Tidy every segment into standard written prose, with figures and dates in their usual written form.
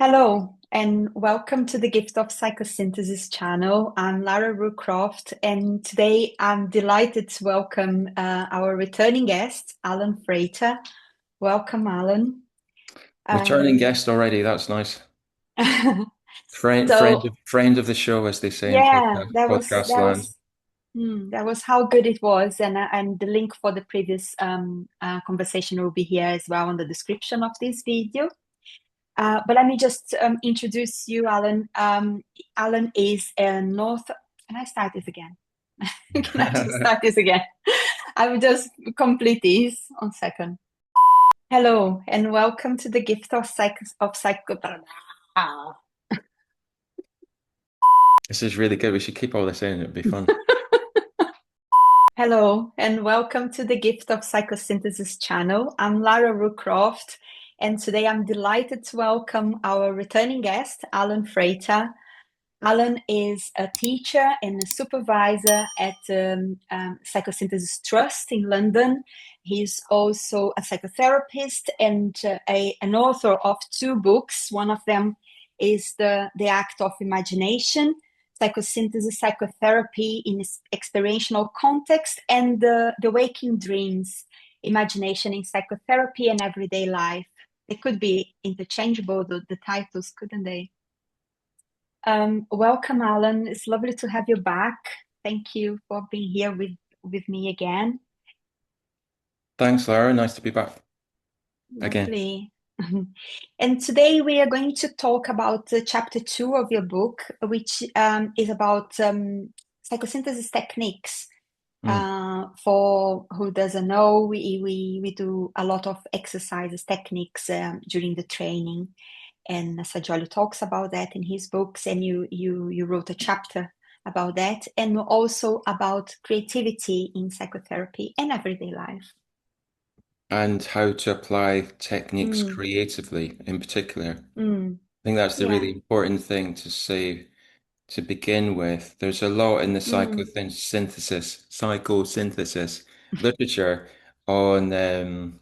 Hello, and welcome to the Gift of Psychosynthesis channel. I'm Lara Rucroft, and today I'm delighted to welcome our returning guest, Allan Frater. Welcome, Allan. Returning Um, guest already. That's nice. Friend, friend, so, friend of the show, as they say in yeah, podcast land. that was how good it was, and the link for the previous conversation will be here as well in the description of this video. But let me just introduce you, Allan. Allan is a North. Can I start this again? Can I just start this again? I will just complete this on second. Hello, and welcome to the gift of psycho. Ah. This is really good. We should keep all this in. It'd be fun. Hello, and welcome to the Gift of Psychosynthesis channel. I'm Lara Rucroft, and today I'm delighted to welcome our returning guest, Allan Frater. Allan is a teacher and a supervisor at Psychosynthesis Trust in London. He's also a psychotherapist and an author of two books. One of them is The Act of Imagination, Psychosynthesis Psychotherapy in Experiential Context, and The Waking Dreams, Imagination in Psychotherapy and Everyday Life. They could be interchangeable, the titles, couldn't they? Welcome, Allan. It's lovely to have you back. Thank you for being here with me again. Thanks, Lara. Nice to be back again. Lovely. And today we are going to talk about chapter two of your book, which is about psychosynthesis techniques. Mm. For who doesn't know, we do a lot of exercises, techniques during the training. And Assagioli talks about that in his books, and you wrote a chapter about that, and also about creativity in psychotherapy and everyday life. And how to apply techniques Mm, creatively in particular. mm, I think that's the yeah. really important thing to say to begin with. There's a lot in the Mm, psychosynthesis literature on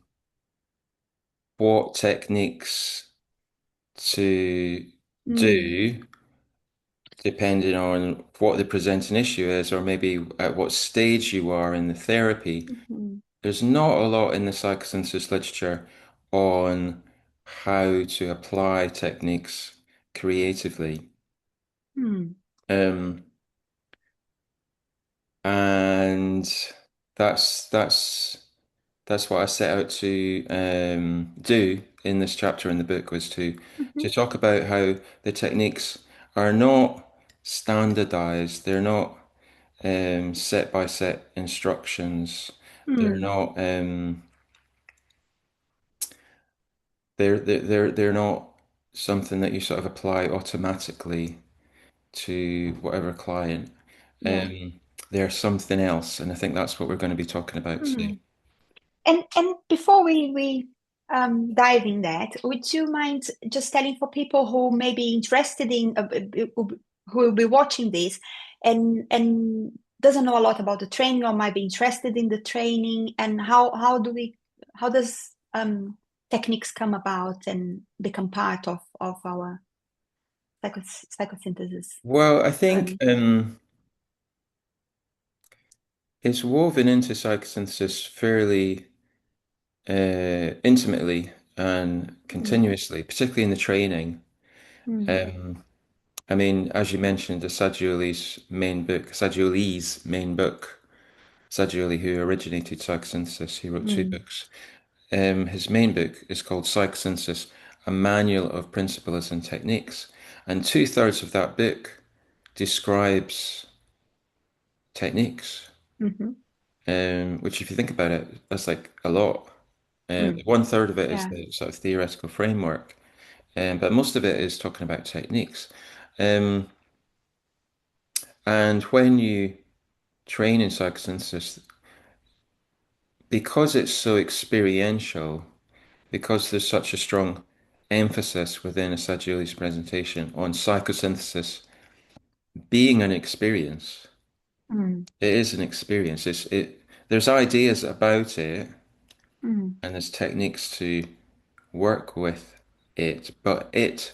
what techniques to mm, do depending on what the presenting issue is, or maybe at what stage you are in the therapy. mhm, There's not a lot in the psychosynthesis literature on how to apply techniques creatively. mm, Um, and that's what I set out to do in this chapter in the book was mhm, to talk about how the techniques are not standardized. They're not set by set instructions. They're mm, not they're not something that you sort of apply automatically to whatever client. yeah. Um, they're something else, and I think that's what we're going to be talking about today. Mm. And before we dive in that, would you mind just telling for people who may be interested in who will be watching this and doesn't know a lot about the training or might be interested in the training, and how does techniques come about and become part of our psychosynthesis Well, I think journey? it's woven into psychosynthesis fairly intimately and Mm, continuously, particularly in the training. mm, Um, I mean, as you mentioned, Assagioli's main book, Assagioli, who originated psychosynthesis, he wrote two mm, books. His main book is called Psychosynthesis, A Manual of Principles and Techniques. And two-thirds of that book describes techniques, mhm, which, if you think about it, that's like a lot. mm, One third of it is yeah. the sort of theoretical framework, but most of it is talking about techniques. Um, and when you train in psychosynthesis, because it's so experiential, because there's such a strong emphasis within Assagioli's presentation on psychosynthesis being an experience, Mm, it is an experience. There's ideas about it mm, and there's techniques to work with it, but it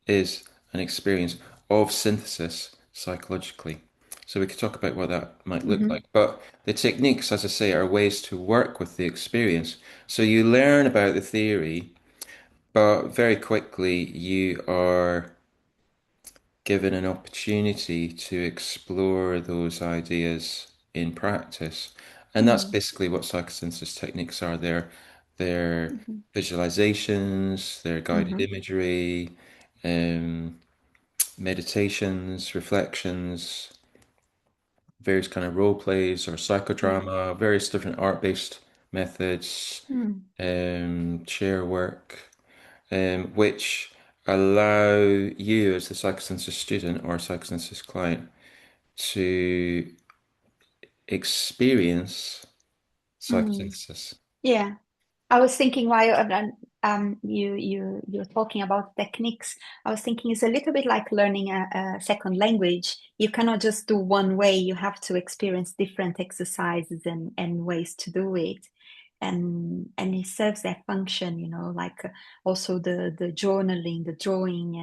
is an experience of synthesis psychologically. So we could talk about what that might look Hmm. like. But the techniques, as I say, are ways to work with the experience. So you learn about the theory, but very quickly you are given an opportunity to explore those ideas in practice. And that's Mm. basically what psychosynthesis techniques are. They're Hmm. visualizations, they're guided Hmm. imagery, um, meditations, reflections, various kind of role plays or Mm. psychodrama, various different art-based methods, Mm. chair work, which allow you as the psychosynthesis student or psychosynthesis client to experience Mm. psychosynthesis. Yeah. I was thinking while you're talking about techniques, I was thinking it's a little bit like learning a second language. You cannot just do one way. You have to experience different exercises and ways to do it. And it serves that function, like also the journaling, the drawing,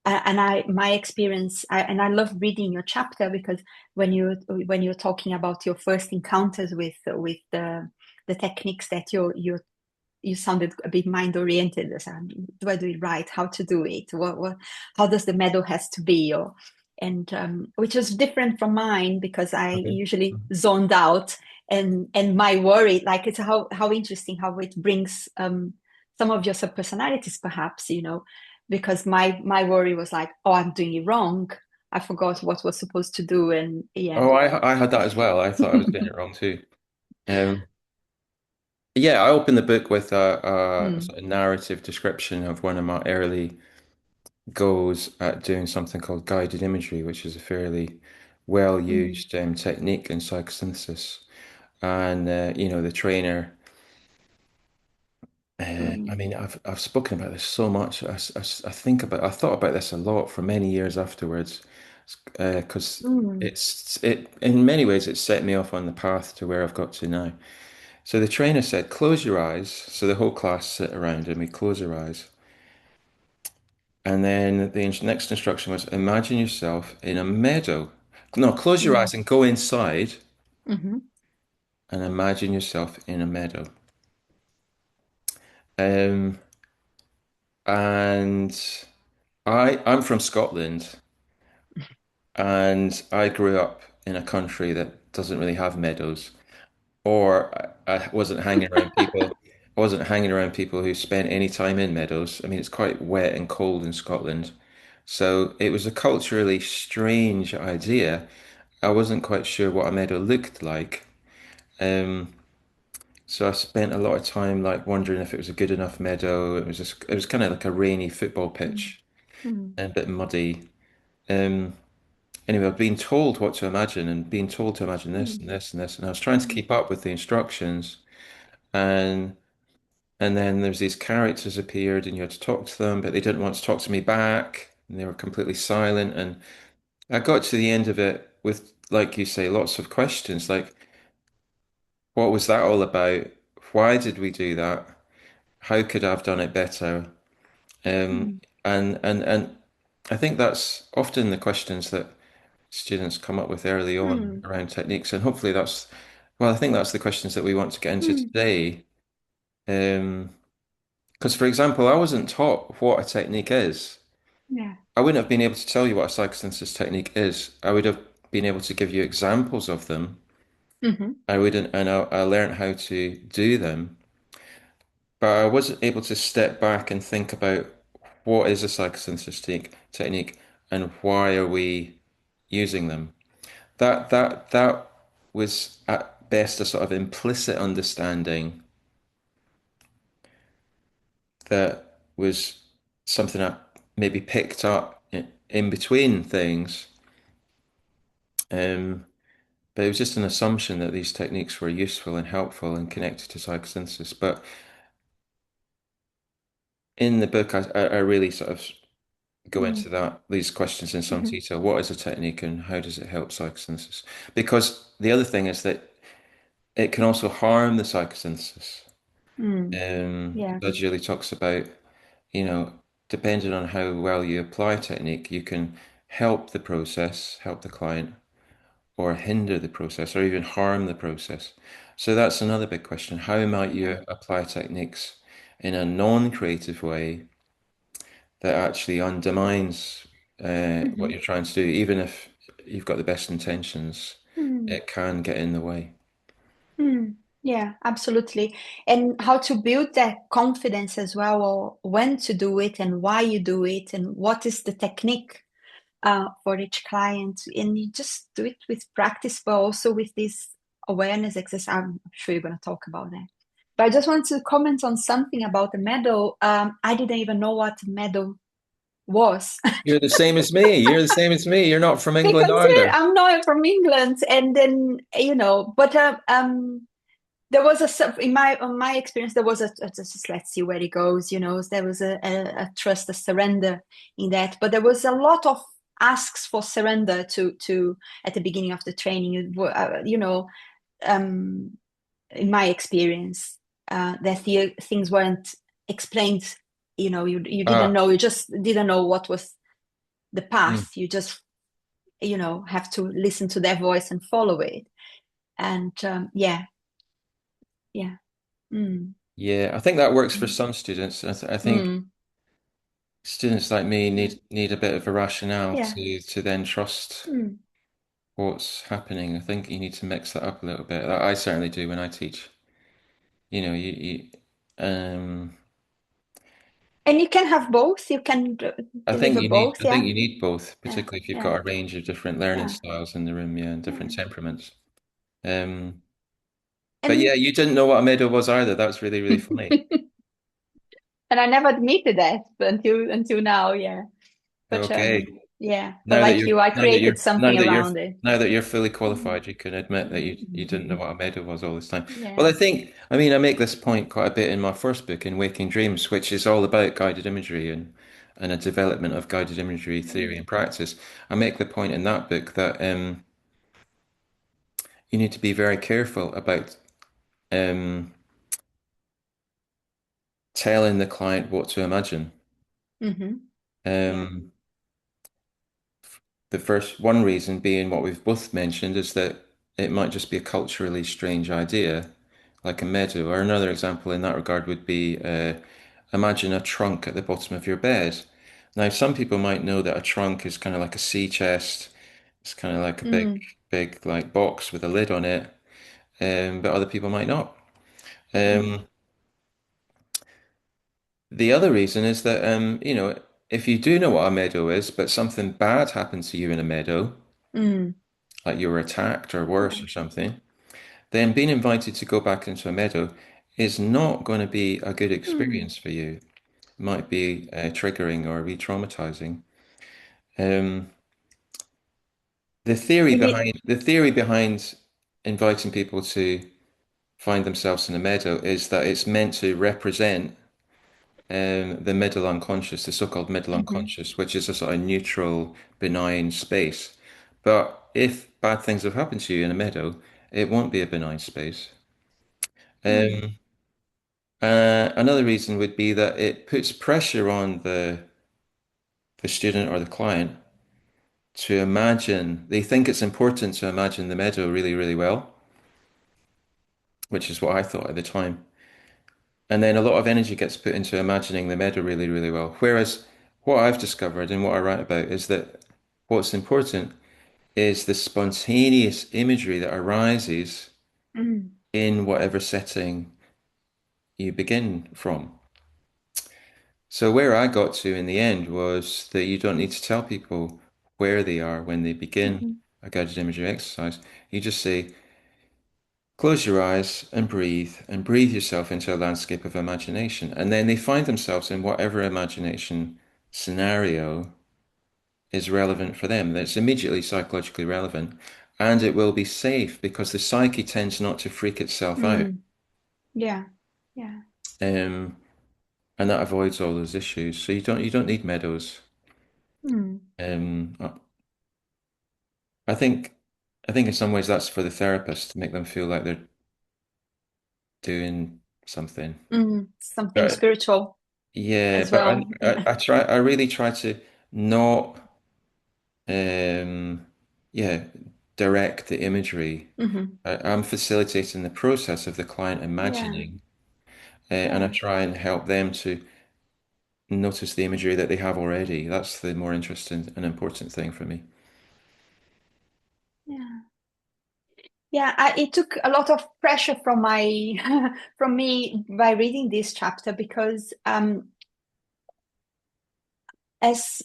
and I my experience and I love reading your chapter because when you're talking about your first encounters with the techniques that you sounded a bit mind oriented. Do I do it right? How to do it? How does the medal has to be? Or and which was different from mine because I Okay. usually zoned out and my worry, like it's how interesting how it brings some of your subpersonalities, perhaps, because my worry was like, oh, I'm doing it wrong. I forgot what was supposed to do, and yeah. Oh, I had that as well. I thought I was getting it wrong too. Um, yeah, I opened the book with a Mm, sort of narrative description of one of my early goals at doing something called guided imagery, which is a fairly well mm, used technique in psychosynthesis. And the trainer. I mm, mean, I've spoken about this so much. I thought about this a lot for many years afterwards, because mm, it in many ways it set me off on the path to where I've got to now. So the trainer said, "Close your eyes." So the whole class sit around and we close our eyes. And then the next instruction was, imagine yourself in a meadow. No, close your mm, eyes and go inside mhm, and imagine yourself in a meadow. Um, and I'm from Scotland, and I grew up in a country that doesn't really have meadows, or I wasn't hanging around people. I wasn't hanging around people who spent any time in meadows. I mean, it's quite wet and cold in Scotland, so it was a culturally strange idea. I wasn't quite sure what a meadow looked like. Um, so I spent a lot of time like wondering if it was a good enough meadow. It was kind of like a rainy football mm, pitch mm, and a bit muddy. Um, Anyway, I've been told what to imagine and being told to imagine this mm, and this and this, and I was trying to mm, keep up with the instructions. And and then there's these characters appeared, and you had to talk to them, but they didn't want to talk to me back, and they were completely silent. And I got to the end of it with, like you say, lots of questions, like what was that all about? Why did we do that? How could I have done it better? Um, mm, and I think that's often the questions that students come up with early on mm, around techniques, and hopefully well, I think that's the questions that we want to get into mm. today. Because, for example, I wasn't taught what a technique is. Yeah. I wouldn't have been able to tell you what a psychosynthesis technique is. I would have been able to give you examples of them. Hmm. I wouldn't, and I learned how to do them, but I wasn't able to step back and think about what is a psychosynthesis technique and why are we using them. That was at best a sort of implicit understanding that was something I maybe picked up in between things. But it was just an assumption that these techniques were useful and helpful and connected to psychosynthesis. But in the book, I really sort of go Mm, into these questions in some hmm. detail. What is a technique and how does it help psychosynthesis? Because the other thing is that it can also harm the psychosynthesis. Mm. Yeah. Assagioli talks about, you know, depending on how well you apply technique, you can help the process, help the client, or hinder the process, or even harm the process. So that's another big question. How might Yeah. you apply techniques in a non-creative way that actually undermines what you're Hmm. trying to do, even if you've got the best intentions, Mm. it can get in the way. Mm. Yeah, absolutely. And how to build that confidence as well, or when to do it and why you do it, and what is the technique for each client. And you just do it with practice, but also with this awareness exercise. I'm sure you're going to talk about that. But I just want to comment on something about the medal. I didn't even know what medal was. You're the same as me. You're the same as me. You're not from England Because either. I'm not from England, and then but there was in my experience there was just let's see where it goes. There was a trust, a surrender in that, but there was a lot of asks for surrender to at the beginning of the training. Um, in my experience, that things weren't explained. You didn't Ah, know. You just didn't know what was the mm, path. You just have to listen to their voice and follow it. And yeah, yeah. Mm, yeah. I think that works for mm, some students. I think mm, students like me yeah, need a bit of a rationale yeah. to then trust Mm. what's happening. I think you need to mix that up a little bit. I certainly do when I teach. You um, And you can have both. You can deliver both. I think Yeah, you need both, yeah, particularly if you've yeah, got a range of different learning yeah, styles in the room, yeah, and different yeah. temperaments. Um, but And yeah, you didn't know what a medal was either. That's really, really funny. and I never admitted that until now. Yeah, but Okay. yeah. But like you, I created something around it. Now that you're fully Mm, qualified, you can admit that you didn't know mm, what a medal was all this time. Well, yeah. I mean, I make this point quite a bit in my first book, in Waking Dreams, which is all about guided imagery and a development of guided imagery theory Mm, and practice. I make the point in that book that you need to be very careful about um, telling the client what to imagine. mm-hmm. Yeah. Um, the first one reason being what we've both mentioned is that it might just be a culturally strange idea, like a meadow. Or another example in that regard would be imagine a trunk at the bottom of your bed. Now, some people might know that a trunk is kind of like a sea chest. It's kind of like a Mm, big like box with a lid on it, but other people might not. mm, Um, the other reason is that if you do know what a meadow is, but something bad happened to you in a meadow, mm. like you were attacked or worse Yeah. or something, then being invited to go back into a meadow is not going to be a good Mm. experience for you. It might be triggering or re-traumatizing. Um, You mean? the theory behind inviting people to find themselves in a meadow is that it's meant to represent the middle unconscious, the so-called middle Mm-hmm. unconscious, which is a sort of neutral, benign space. But if bad things have happened to you in a meadow, it won't be a benign space. Mm. Um, another reason would be that it puts pressure on the student or the client to imagine. They think it's important to imagine the meadow really, really well, which is what I thought at the time. And then a lot of energy gets put into imagining the meadow really, really well. Whereas what I've discovered and what I write about is that what's important is the spontaneous imagery that arises Mm. in whatever setting you begin from. So where I got to in the end was that you don't need to tell people where they are when they begin Mm-hmm. a guided imagery exercise. You just say, close your eyes and breathe yourself into a landscape of imagination. And then they find themselves in whatever imagination scenario is relevant for them. That's immediately psychologically relevant. And it will be safe because the psyche tends not to freak itself out. Mm. Yeah. Yeah. Um, and that avoids all those issues. So you don't need meadows. Mm. Um, I think I think in some ways that's for the therapist to make them feel like they're doing something. Mm. Something But spiritual. Yeah, as but well. I try, I really try to not, um, yeah, direct the imagery. Hmm. I'm facilitating the process of the client Yeah, imagining, and I yeah, try and help them to notice the imagery that they have already. That's the more interesting and important thing for me. yeah. Yeah, it took a lot of pressure from my from me by reading this chapter because as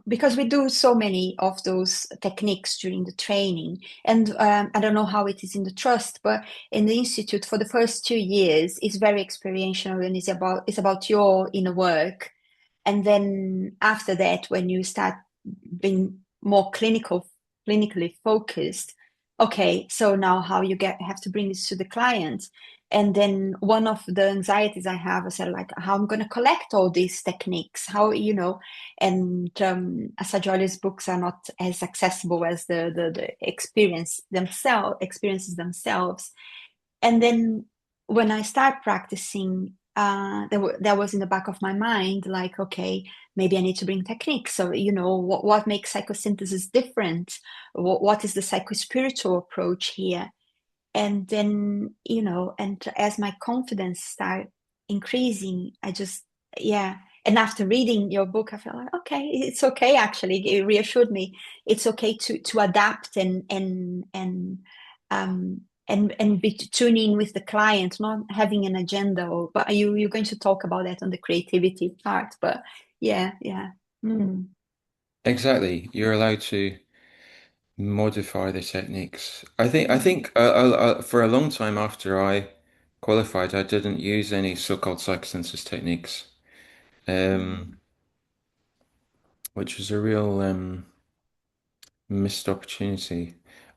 because we do so many of those techniques during the training, and I don't know how it is in the trust, but in the institute for the first 2 years it's very experiential and it's about your inner work. And then after that, when you start being more clinically focused, okay, so now how you have to bring this to the client. And then one of the anxieties I have is like how I'm going to collect all these techniques, and Assagioli's books are not as accessible as the experiences themselves. And then when I start practicing, that was in the back of my mind, like, okay, maybe I need to bring techniques. So, what makes psychosynthesis different? What is the psychospiritual approach here? And then, and as my confidence start increasing, yeah. And after reading your book, I felt like, okay, it's okay. Actually, it reassured me. It's okay to adapt and be tuning in with the client, not having an agenda. But you're going to talk about that on the creativity part. But yeah, yeah. Mm. Exactly. You're allowed to modify the techniques. I Mm. think for a long time after I qualified, I didn't use any so-called psychosynthesis techniques, Mm. um, which was a real missed opportunity.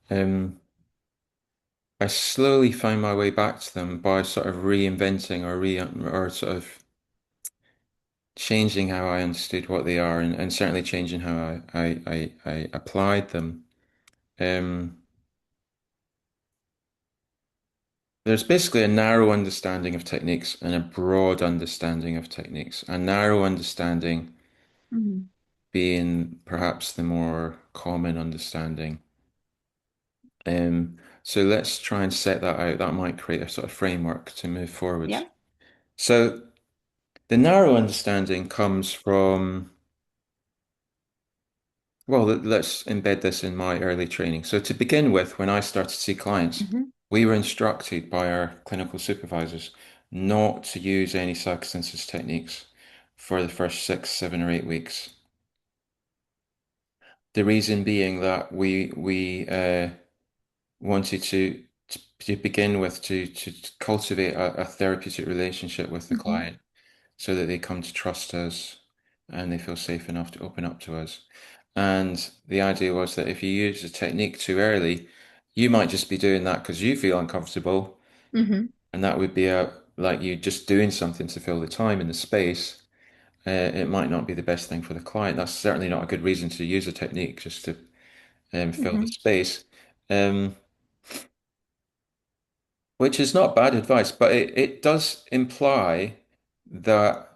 Um, I slowly found my way back to them by sort of reinventing or sort of changing how I understood what they are, and certainly changing how I applied them. Um, There's basically a narrow understanding of techniques and a broad understanding of techniques. A narrow understanding Mm. being perhaps the more common understanding. So let's try and set that out. That might create a sort of framework to move forward. Yeah. So the narrow understanding comes from, well, let's embed this in my early training. So to begin with, when I started to see clients, Hmm. we were instructed by our clinical supervisors not to use any psychosynthesis techniques for the first 6, 7, or 8 weeks. The reason being that we wanted to begin with to cultivate a therapeutic relationship with the Hmm. client so that they come to trust us and they feel safe enough to open up to us. And the idea was that if you use a technique too early, you might just be doing that because you feel uncomfortable, Hmm. and that would be like you just doing something to fill the time and the space. It might not be the best thing for the client. That's certainly not a good reason to use a technique just to fill the Hmm. space. Um, which is not bad advice, but it does imply that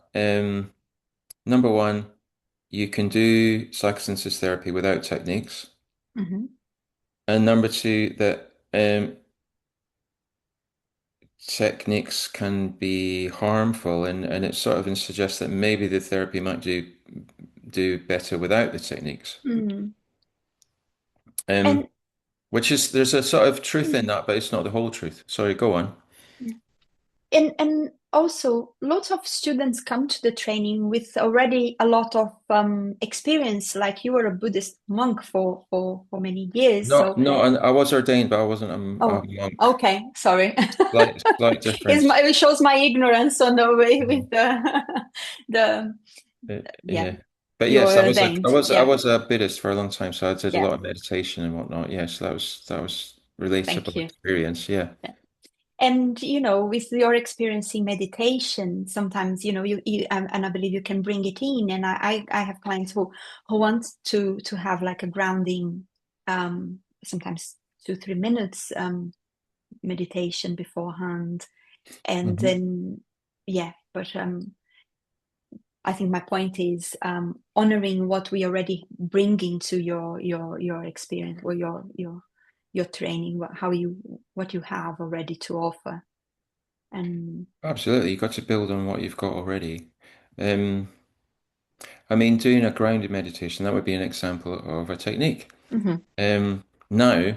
number one, you can do psychosynthesis therapy without techniques. Hmm. And number two, that techniques can be harmful, and it sort of suggests that maybe the therapy might do better without the techniques. Mm. Um, And which is there's a sort of truth in mm, that, but it's not the whole truth. Sorry, go on. yeah. And also, lots of students come to the training with already a lot of experience. Like you were a Buddhist monk for many years. No, So, no, and I was ordained, but I wasn't a oh, monk. okay, sorry. Slight difference. It shows my ignorance on the way with the yeah, Yeah. But you yes, were ordained. I Yeah, was a Buddhist for a long time, so I did a yeah. lot of meditation and whatnot. Yes, that was Thank relatable you. experience. Yeah. Yeah. And with your experience in meditation, sometimes and I believe you can bring it in. And I have clients who want to have like a grounding, sometimes 2, 3 minutes meditation beforehand, and Hmm. then yeah, but I think my point is honoring what we already bring into your experience or your training, what you have already to offer. And Absolutely, you've got to build on what you've got already. Um, I mean, doing a grounded meditation, that would be an example of a technique. Mhm, Now,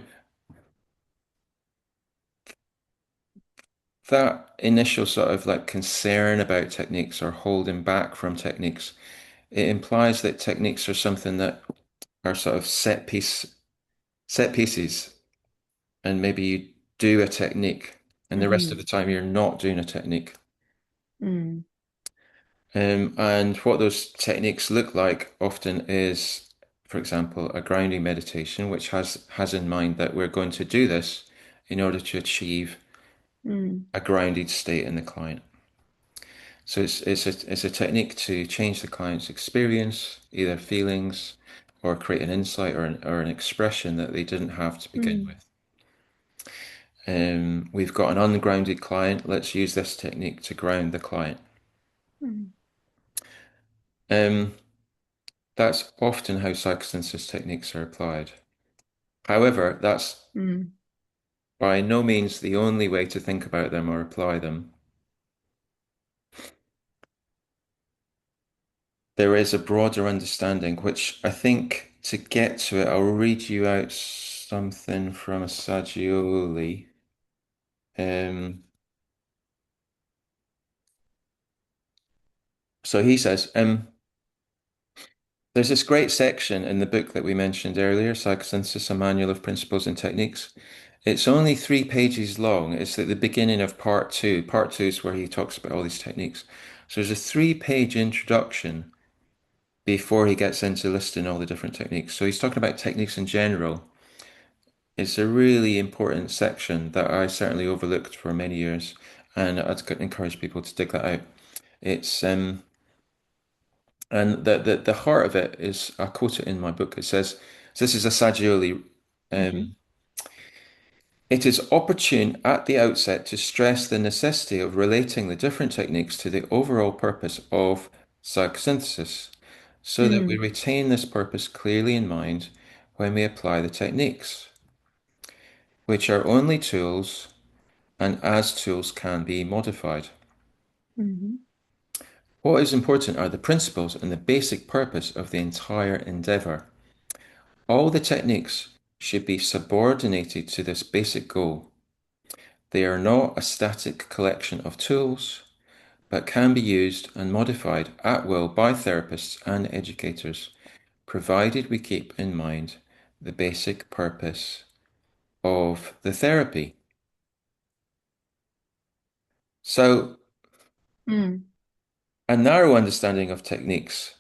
that initial sort of like concern about techniques or holding back from techniques, it implies that techniques are something that are sort of set pieces, and maybe you do a technique, and the rest of the mhm, time you're not doing a technique. mm, And what those techniques look like often is, for example, a grounding meditation, which has in mind that we're going to do this in order to achieve mm, a grounded state in the client. So it's a technique to change the client's experience, either feelings, or create an insight or an expression that they didn't have to begin mm, with. We've got an ungrounded client. Let's use this technique to ground the client. mm, Um, that's often how psychosynthesis techniques are applied. However, that's mm, by no means the only way to think about them or apply them. There is a broader understanding, which I think to get to it, I'll read you out something from Assagioli. Um, so he says, there's this great section in the book that we mentioned earlier, Psychosynthesis, a Manual of Principles and Techniques. It's only 3 pages long. It's at the beginning of part two. Part two is where he talks about all these techniques. So there's a 3 page introduction before he gets into listing all the different techniques. So he's talking about techniques in general. It's a really important section that I certainly overlooked for many years, and I'd encourage people to dig that out. It's and the heart of it is, I quote it in my book. It says, so this is Assagioli. mhm, Um, it is opportune at the outset to stress the necessity of relating the different techniques to the overall purpose of psychosynthesis, so that we mm, retain this purpose clearly in mind when we apply the techniques, which are only tools and as tools can be modified. mhm, What is important are the principles and the basic purpose of the entire endeavor. All the techniques should be subordinated to this basic goal. They are not a static collection of tools, but can be used and modified at will by therapists and educators, provided we keep in mind the basic purpose of the therapy. So, mm, a narrow understanding of techniques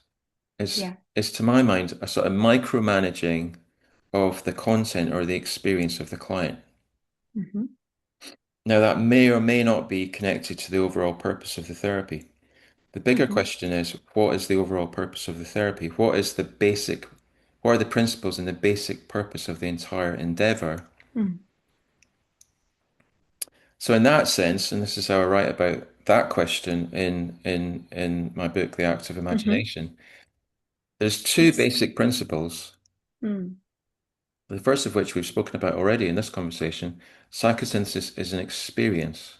yeah, is to my mind a sort of micromanaging of the content or the experience of the client. mhm, Now, that may or may not be connected to the overall purpose of the therapy. The bigger mhm, question is, what is the overall purpose of the therapy? What are the principles and the basic purpose of the entire endeavor? mm, So in that sense, and this is how I write about that question in my book, The Act of mhm. Imagination, there's two It's basic principles. mm, The first of which we've spoken about already in this conversation. Psychosynthesis is an experience.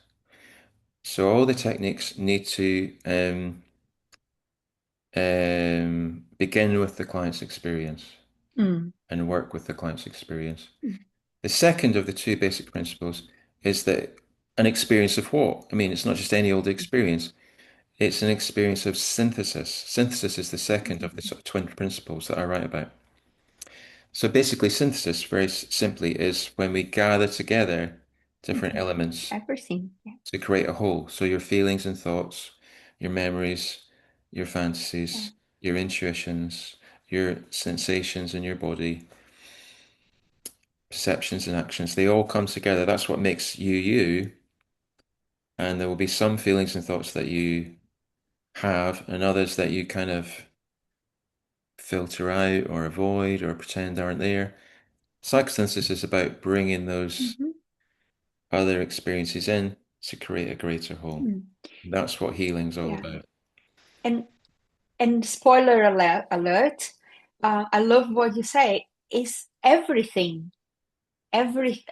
So all the techniques need to begin with the client's experience mm, and work with the client's experience. mm, The second of the two basic principles is that an experience of what? I mean, it's not just any old experience. It's an experience of synthesis. Synthesis is the second of the mhm. sort of twin principles that I write about. So basically, synthesis, very simply, is when we gather together different Okay. elements Everything. Yeah. to create a whole. So your feelings and thoughts, your memories, your Yeah. fantasies, your intuitions, your sensations in your body, perceptions and actions, they all come together. That's what makes you you. And there will be some feelings and thoughts that you have, and others that you kind of filter out or avoid or pretend aren't there. Psychosynthesis is about bringing those Mhm. other experiences in. to create a greater whole. Mm. That's what healing's all Yeah. about. And spoiler alert, I love what you say, is everything. Every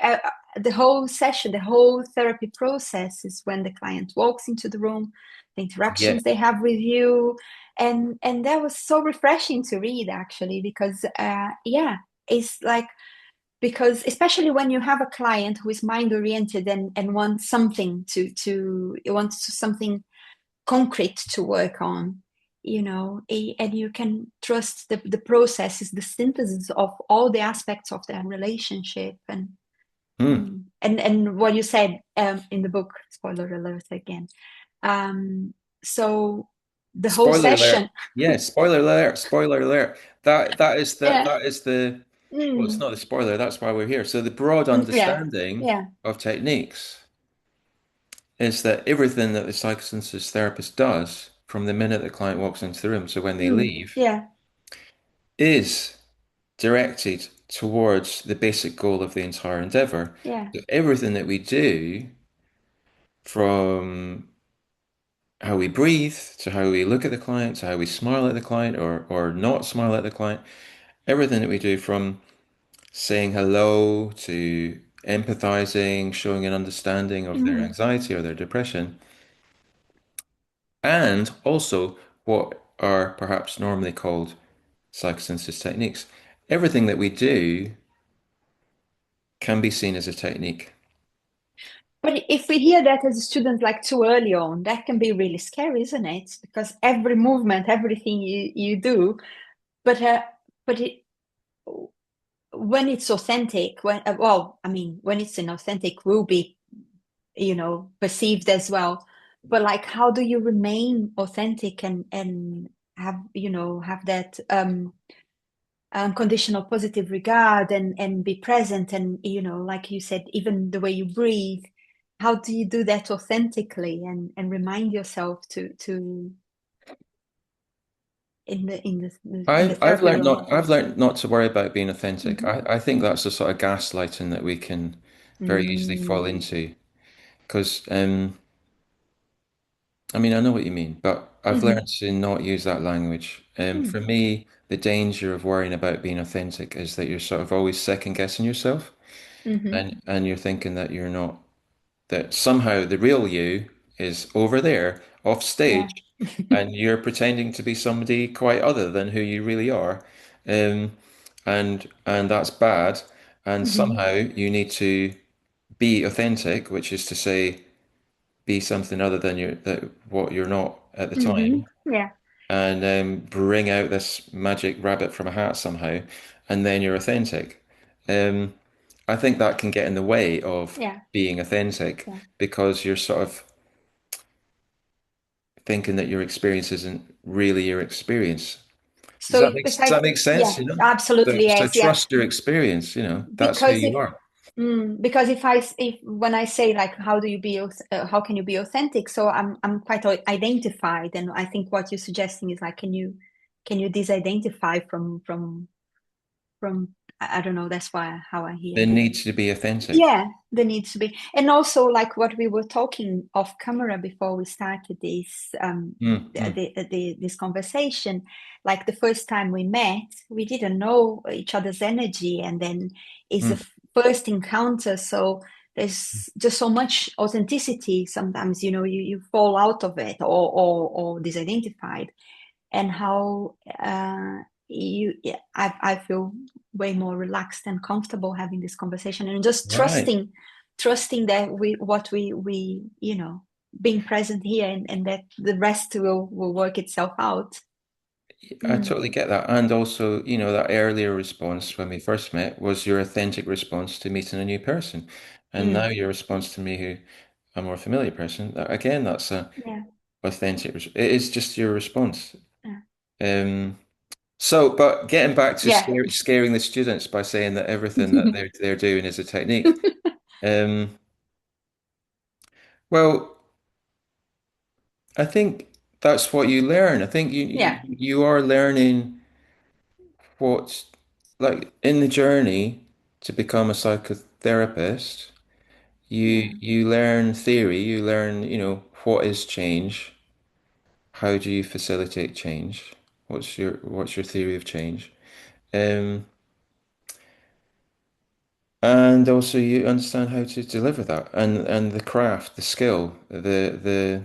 The whole session, the whole therapy process is when the client walks into the room, the Yeah. interactions they have with you, and that was so refreshing to read actually, because yeah, it's like, because especially when you have a client who is mind oriented and wants something to wants something concrete to work on, and you can trust the process is the synthesis of all the aspects of their relationship. Hmm. And what you said in the book, spoiler alert again. Um, so the whole Spoiler alert. session, Yeah, spoiler alert, spoiler alert. yeah, That is the well, it's mm, not a spoiler, that's why we're here. So the broad yeah, understanding yeah, of techniques is that everything that the psychosynthesis therapist does from the minute the client walks into the room, so when they leave, yeah, is directed towards the basic goal of the entire endeavor. yeah, So everything that we do, from how we breathe to how we look at the client to how we smile at the client or not smile at the client, everything that we do from saying hello to empathizing, showing an understanding of their mm, anxiety or their depression, and also what are perhaps normally called psychosynthesis techniques. Everything that we do can be seen as a technique. but if we hear that as a student like too early on, that can be really scary, isn't it? Because every movement, everything you do, but but it, when it's authentic, well, I mean, when it's inauthentic, will be, perceived as well. But like, how do you remain authentic and have, have that unconditional positive regard and be present, and like you said, even the way you breathe, how do you do that authentically and remind yourself to in the therapy room? I've learned not to worry about being authentic. Hmm. I think that's a sort of gaslighting that we can very easily fall Mm. into. Because I mean, I know what you mean, but I've Hmm. learned to not use that language. For Mm. me, the danger of worrying about being authentic is that you're sort of always second guessing yourself, Hmm. and you're thinking that you're not, that somehow the real you is over there off Yeah. stage, and you're pretending to be somebody quite other than who you really are, um, and that's bad. And Hmm. somehow you need to be authentic, which is to say, be something other than what you're not at the Hmm. time, Yeah. and bring out this magic rabbit from a hat somehow, and then you're authentic. Um, I think that can get in the way of Yeah. being authentic Yeah. because you're sort of thinking that your experience isn't really your experience. So Does it's like, that make yeah, sense? You know, absolutely, so yes, yeah. trust your experience. You know, that's who Because you are. because if when I say like, how do you be, how can you be authentic? So I'm quite identified, and I think what you're suggesting is like, can you disidentify from I don't know. That's why how I hear There it. needs to be authentic. Yeah, there needs to be. And also like what we were talking off camera before we started this Mm. this conversation, like the first time we met, we didn't know each other's energy, and then it's the Mm. first encounter, so there's just so much authenticity. Sometimes, you fall out of it, or disidentified, and how yeah, I feel way more relaxed and comfortable having this conversation, and just Right. trusting that we being present here, and that the rest will work itself out. I Mm, totally get that. And also, you know, that earlier response when we first met was your authentic response to meeting a new person. And now mm, your response to me, who a more familiar person, again, that's a yeah, authentic. It is just your response. yeah, Um, but getting back to yeah. scaring the students by saying that everything that they're doing is a technique. Um, well, I think that's what you learn. I think Yeah. you are learning what's like in the journey to become a psychotherapist. You Yeah. you learn theory, you learn, what is change? How do you facilitate change? What's your theory of change? Um, and also you understand how to deliver that and the craft, the skill, the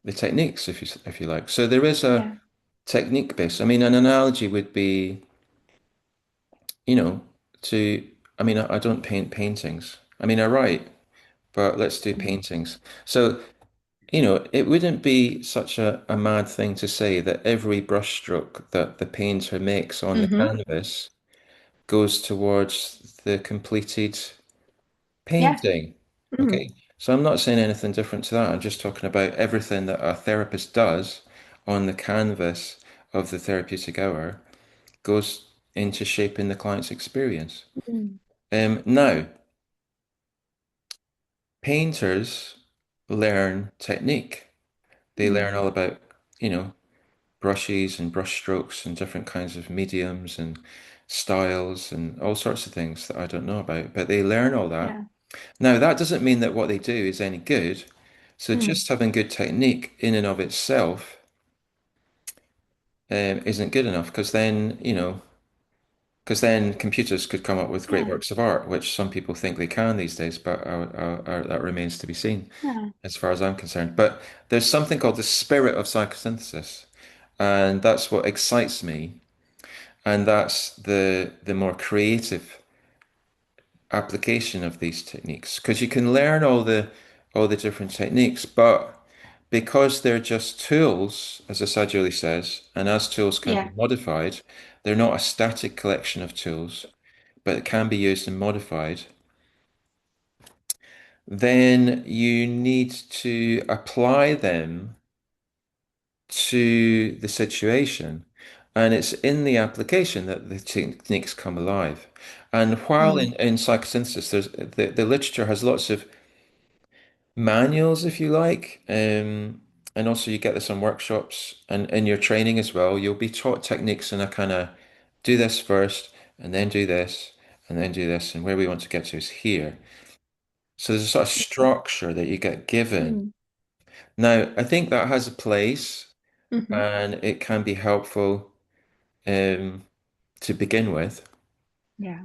techniques, if you like. So there is a Yeah. technique base. I mean, an analogy would be, you know, to I mean, I don't paint paintings. I mean, I write, but let's do Mm. paintings. So it wouldn't be such a mad thing to say that every brushstroke that the painter makes on the Mm-hmm. canvas goes towards the completed Yeah. painting. Mm. Okay. So I'm not saying anything different to that. I'm just talking about everything that a therapist does on the canvas of the therapeutic hour goes into shaping the client's experience. Mm. Now, painters learn technique. They Mm. learn all about, you know, brushes and brush strokes and different kinds of mediums and styles and all sorts of things that I don't know about, but they learn all that. Yeah. Now, that doesn't mean that what they do is any good. So Mm. just having good technique in and of itself isn't good enough because then computers could come up with great Yeah. works of art, which some people think they can these days, but that remains to be seen Yeah. as far as I'm concerned. But there's something called the spirit of psychosynthesis, and that's what excites me. And that's the more creative application of these techniques because you can learn all the different techniques, but because they're just tools, as Assagioli says, and as tools can be Yeah. modified, they're not a static collection of tools, but it can be used and modified. Then you need to apply them to the situation. And it's in the application that the techniques come alive. And while Mm. in psychosynthesis, the literature has lots of manuals, if you like, and also you get this on workshops and in your training as well. You'll be taught techniques in a kind of do this first, and then do this, and then do this, and where we want to get to is here. So there's a sort of structure that you get given. Mm. Now, I think that has a place Mm-hmm. and it can be helpful to begin with, Yeah.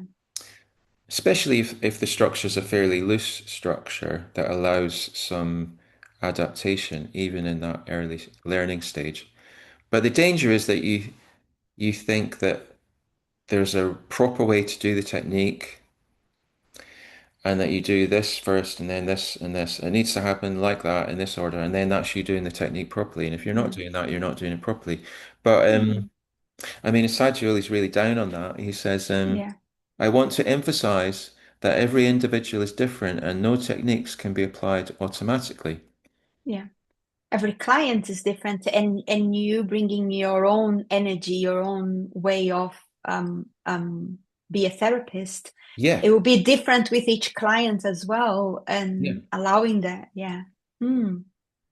especially if the structure is a fairly loose structure that allows some adaptation even in that early learning stage. But the danger is that you think that there's a proper way to do the technique and that you do this first and then this and this. It needs to happen like that in this order, and then that's you doing the technique properly. And if you're not Yeah. doing that, you're not doing it properly. But Mm. I mean, Assagioli's really down on that. He says, Yeah. I want to emphasize that every individual is different and no techniques can be applied automatically. Yeah. Every client is different, and you bringing your own energy, your own way of be a therapist, Yeah, it will be different with each client as well, yeah. and allowing that. Yeah. Mm.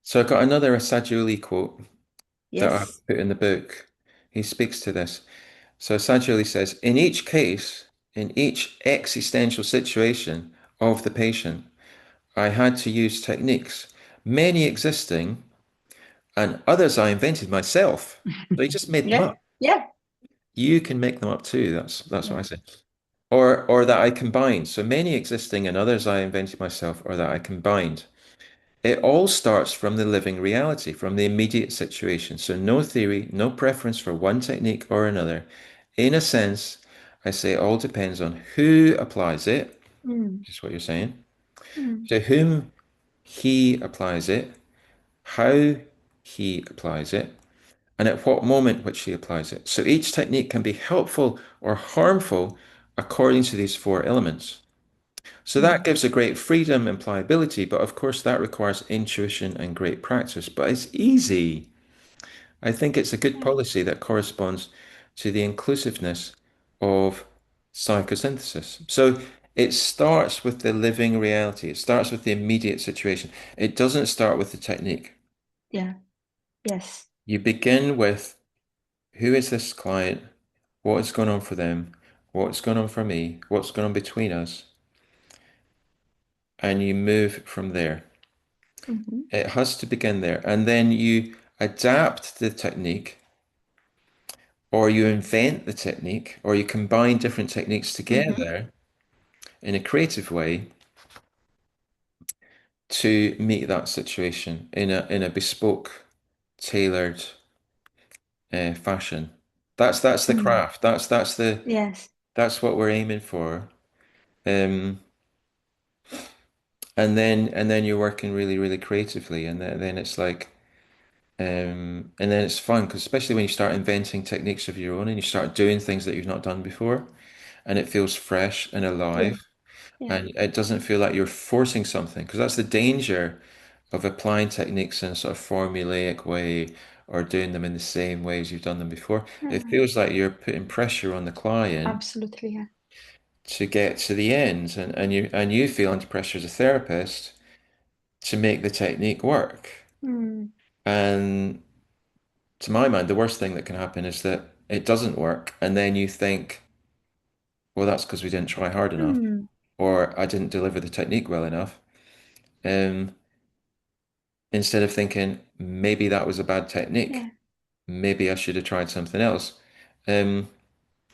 So I got another Assagioli quote that I Yes. put in the book. He speaks to this. So Assagioli says, in each case, in each existential situation of the patient, I had to use techniques, many existing and others I invented myself. So he just made them Yeah. up. Yeah. You can make them up too. That's what I Yeah. say. Or that I combined. So many existing and others I invented myself, or that I combined. It all starts from the living reality, from the immediate situation. So no theory, no preference for one technique or another. In a sense, I say it all depends on who applies it, Mm. which is what you're saying, Mm. to whom he applies it, how he applies it, and at what moment which he applies it. So each technique can be helpful or harmful according to these four elements. So that Mm. gives a great freedom and pliability, but of course that requires intuition and great practice. But it's easy. I think it's a good Yeah. policy that corresponds to the inclusiveness of psychosynthesis. So it starts with the living reality. It starts with the immediate situation. It doesn't start with the technique. Yeah. Yes. You begin with who is this client? What is going on for them? What's going on for me? What's going on between us? and you move from there. Hmm. It has to begin there. And then you adapt the technique, or you invent the technique, or you combine different techniques Hmm. together in a creative way to meet that situation in a bespoke, tailored fashion. That's the Mm. craft. Yes. That's what we're aiming for. Um, and then you're working really, really creatively, and then it's like and then it's fun because especially when you start inventing techniques of your own and you start doing things that you've not done before, and it feels fresh and Yeah. alive, Yeah. and it doesn't feel like you're forcing something because that's the danger of applying techniques in a sort of formulaic way or doing them in the same way as you've done them before. It Uh, feels like you're putting pressure on the client Absolutely. Yeah. to get to the end, and you feel under pressure as a therapist to make the technique work. Mm. And to my mind, the worst thing that can happen is that it doesn't work, and then you think, well, that's because we didn't try hard enough, Mm. or I didn't deliver the technique well enough. Um, Instead of thinking maybe that was a bad Yeah. technique, maybe I should have tried something else. Um,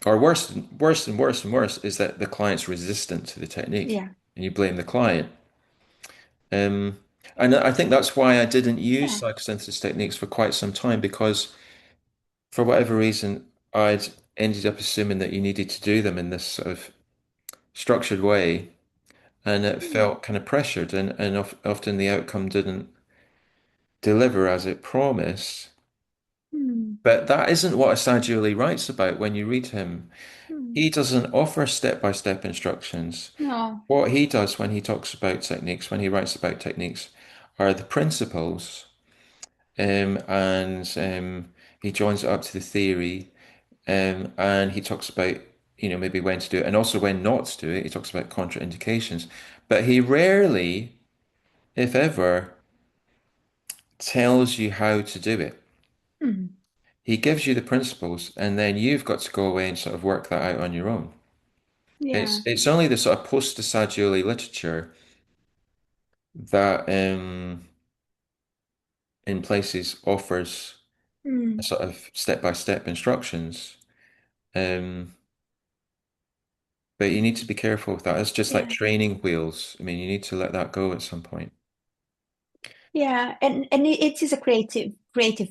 or worse is that the client's resistant to the technique, Yeah. and you blame the client. Um, and I think that's why I didn't use Yeah. psychosynthesis techniques for quite some time because for whatever reason, I'd ended up assuming that you needed to do them in this sort of structured way, and it Mm. felt kind of pressured, and often the outcome didn't deliver as it promised. Mm. But that isn't what Assagioli writes about when you read him. Mm. He doesn't offer step-by-step instructions. No. What he does when he talks about techniques, when he writes about techniques, are the principles, and he joins it up to the theory, and he talks about, maybe when to do it and also when not to do it. He talks about contraindications, but he rarely, if ever, tells you how to do it. Mm. He gives you the principles, and then you've got to go away and sort of work that out on your own. Yeah. It's only the sort of post-Assagioli literature that, in places, offers a Mm. sort of step-by-step instructions. Um, but you need to be careful with that. It's just like Yeah. training wheels. I mean, you need to let that go at some point. Yeah. And it is a creative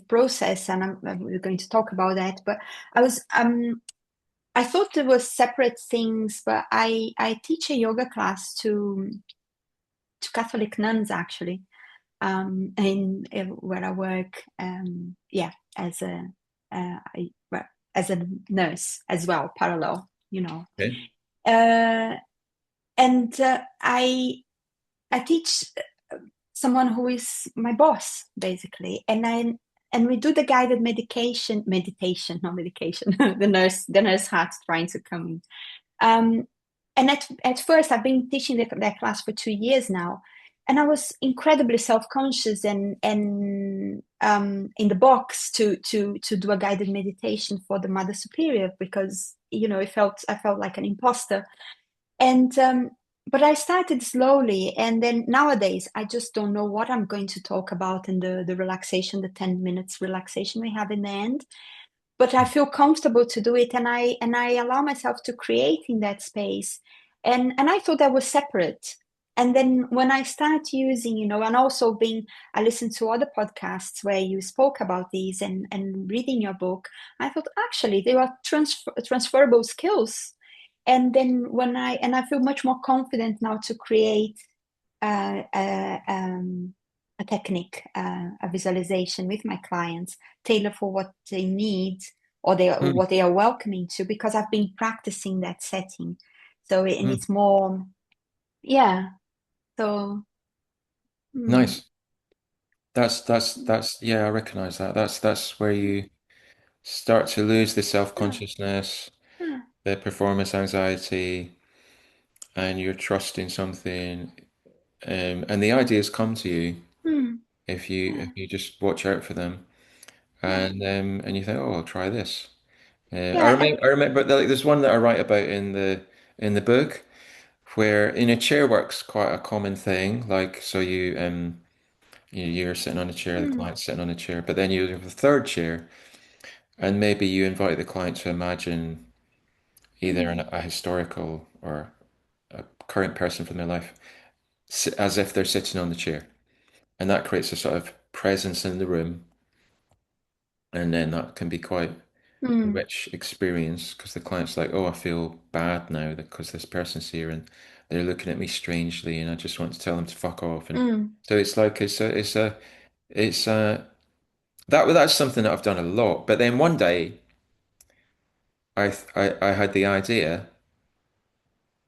process, and we're going to talk about that. But I was I thought there was separate things, but I teach a yoga class to Catholic nuns actually, in where I work, yeah, as a well, as a nurse as well, parallel, you know. Okay. Uh, and I teach someone who is my boss basically, and we do the guided meditation, not medication. The nurse hat trying to come in. Um, and at first, I've been teaching that class for 2 years now, and I was incredibly self-conscious and in the box to do a guided meditation for the Mother Superior because I felt like an imposter. And but I started slowly, and then nowadays I just don't know what I'm going to talk about in the relaxation, the 10 minutes relaxation we have in the end, but I feel comfortable to do it, and I allow myself to create in that space. And I thought that was separate. And then when I start using, and also being, I listened to other podcasts where you spoke about these and reading your book, I thought actually they are transferable skills. And then I feel much more confident now to create uh, uh, um, a technique, a visualization with my clients, tailor for what they need or Hmm. what they are welcoming to, because I've been practicing that setting. So and Hmm. it's more, yeah. So mm, Nice. Yeah, I recognize that. That's where you start to lose the yeah, self-consciousness, yeah, the performance anxiety, and you're trusting something. And the ideas come to you if yeah, you just watch out for them, yeah, and you think, oh, I'll try this. yeah, and I remember there's one that I write about in the book where in a chair work's quite a common thing. Like, so you're sitting on a chair, the Mm, client's sitting on a chair, but then you have a third chair, and maybe you invite the client to imagine either mm, a historical or a current person from their life as if they're sitting on the chair. And that creates a sort of presence in the room. And then that can be quite a mm, rich experience because the client's like, oh, I feel bad now because this person's here and they're looking at me strangely and I just want to tell them to fuck off. And mm, so it's like, it's that's something that I've done a lot. But then one day I had the idea,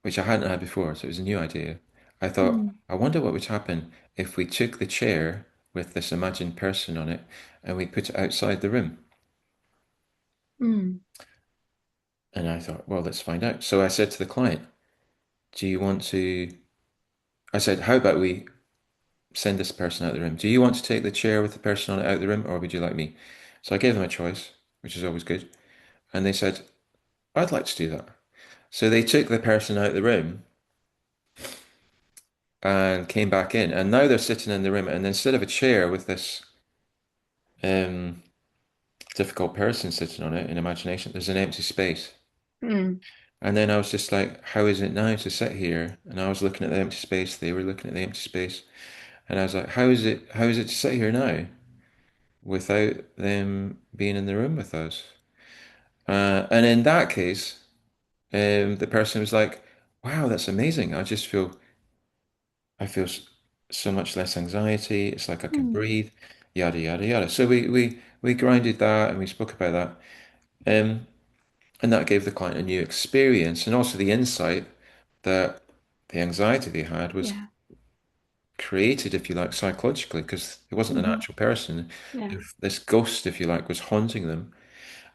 which I hadn't had before, so it was a new idea. I thought, mm, I wonder what would happen if we took the chair with this imagined person on it and we put it outside the room. mm, And I thought, well, let's find out. So I said to the client, do you want to? I said, how about we send this person out of the room? Do you want to take the chair with the person on it out of the room, or would you like me? So I gave them a choice, which is always good. And they said, I'd like to do that. So they took the person out of the room and came back in. And now they're sitting in the room. And instead of a chair with this um, difficult person sitting on it in imagination, there's an empty space. mm, And then I was just like, how is it now to sit here? And I was looking at the empty space. They were looking at the empty space. And I was like, how is it to sit here now without them being in the room with us? And in that case, the person was like, wow, that's amazing. I feel so much less anxiety. It's like I can mm. breathe, yada, yada, yada. So we grounded that and we spoke about that. And that gave the client a new experience and also the insight that the anxiety they had was Yeah. created, if you like, psychologically, because it wasn't an Hmm. actual person. Yeah. If this ghost, if you like, was haunting them.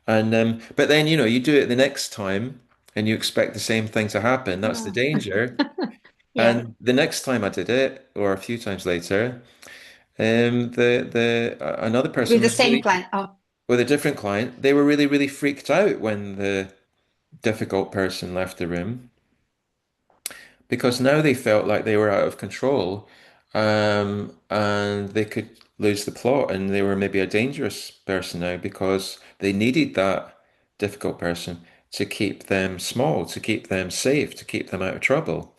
And but then, you do it the next time and you expect the same thing to happen. That's the Oh. danger. Yeah. And the next time I did it, or a few times later, the another person With the was same really client. Oh. with a different client. They were really, really freaked out when the difficult person left the room because now they felt like they were out of control, and they could lose the plot, and they were maybe a dangerous person now because they needed that difficult person to keep them small, to keep them safe, to keep them out of trouble.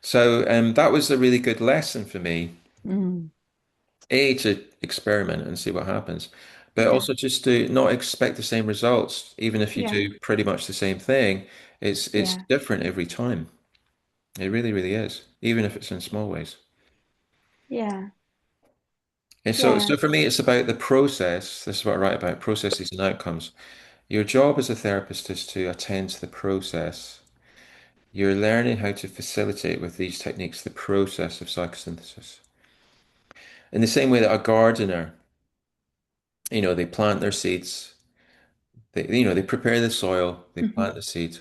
So that was a really good lesson for me. Mm. A, to experiment and see what happens, but Yeah. also just to not expect the same results, even if you Yeah. do pretty much the same thing. It's Yeah. different every time. It really, really is, even if it's in small ways. Yeah. And Yeah. so for me, it's about the process. This is what I write about, processes and outcomes. Your job as a therapist is to attend to the process. You're learning how to facilitate with these techniques the process of psychosynthesis. In the same way that a gardener, they plant their seeds, they prepare the soil, they Hmm. plant the seed,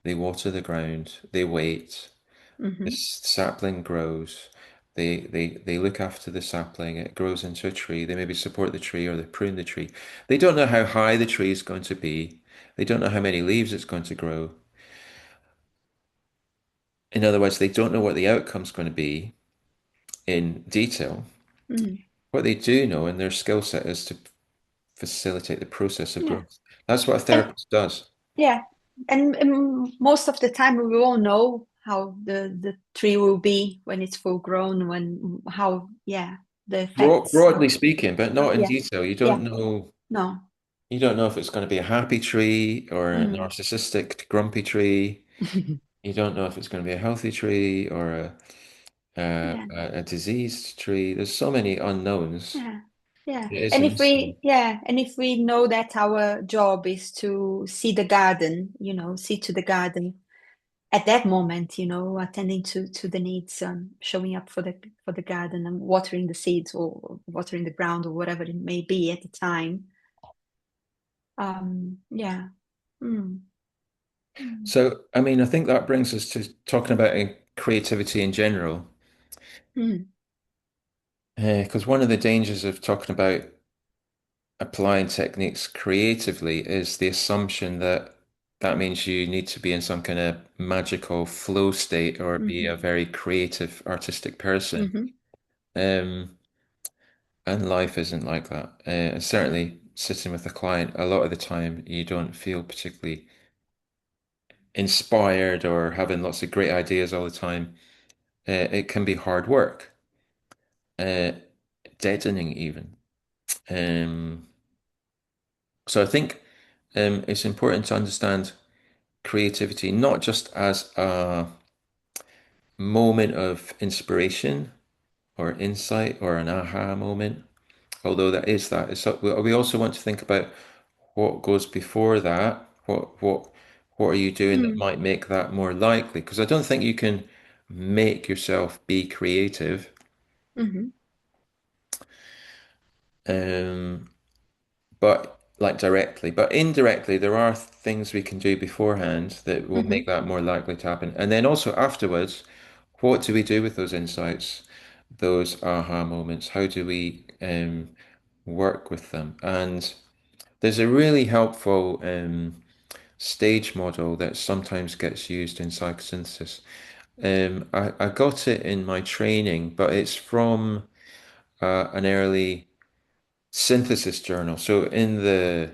they water the ground, they wait. Hmm. This sapling grows. They look after the sapling. It grows into a tree. They maybe support the tree or they prune the tree. They don't know how high the tree is going to be. They don't know how many leaves it's going to grow. In other words, they don't know what the outcome's going to be in detail. Mm. What they do know in their skill set is to facilitate the process of Yeah. growth. That's what a And therapist does. yeah. And most of the time we all know how the tree will be when it's full grown, when how yeah, the effects Broadly speaking, but not in yeah. detail. Yeah. No. You don't know if it's going to be a happy tree or a Mm. narcissistic, grumpy tree. You don't know if it's going to be a healthy tree or Yeah. a diseased tree. There's so many unknowns. Yeah. Yeah. It is a mystery. And if we know that our job is to see the garden, see to the garden at that moment, attending to the needs, showing up for the garden and watering the seeds or watering the ground or whatever it may be at the time. Yeah. Mm. Mm. So, I mean, I think that brings us to talking about creativity in general. Mm. Because one of the dangers of talking about applying techniques creatively is the assumption that that means you need to be in some kind of magical flow state or be Hmm. a very creative, artistic person. Hmm. Um, and life isn't like that. And certainly sitting with a client, a lot of the time you don't feel particularly inspired or having lots of great ideas all the time. It can be hard work, uh, deadening even. Um, so I think it's important to understand creativity not just as a moment of inspiration or insight or an aha moment, although that is that. We also want to think about what goes before that. What are you doing that Mm. might make that more likely? Because I don't think you can make yourself be creative. Hmm. Um, but like directly, but indirectly, there are things we can do beforehand that will make Hmm. that more likely to happen. And then also afterwards, what do we do with those insights, those aha moments? How do we work with them? And there's a really helpful stage model that sometimes gets used in psychosynthesis. I got it in my training, but it's from an early synthesis journal. So in the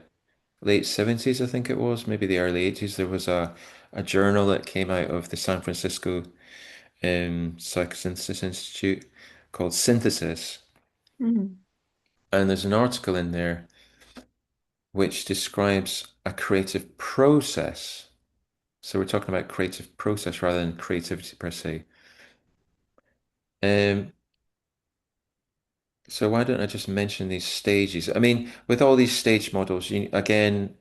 late 70s, I think it was, maybe the early 80s, there was a journal that came out of the San Francisco Psychosynthesis Institute called Synthesis. Hmm. And there's an article in there which describes a creative process. So we're talking about creative process rather than creativity per se. Um, so why don't I just mention these stages? I mean, with all these stage models, you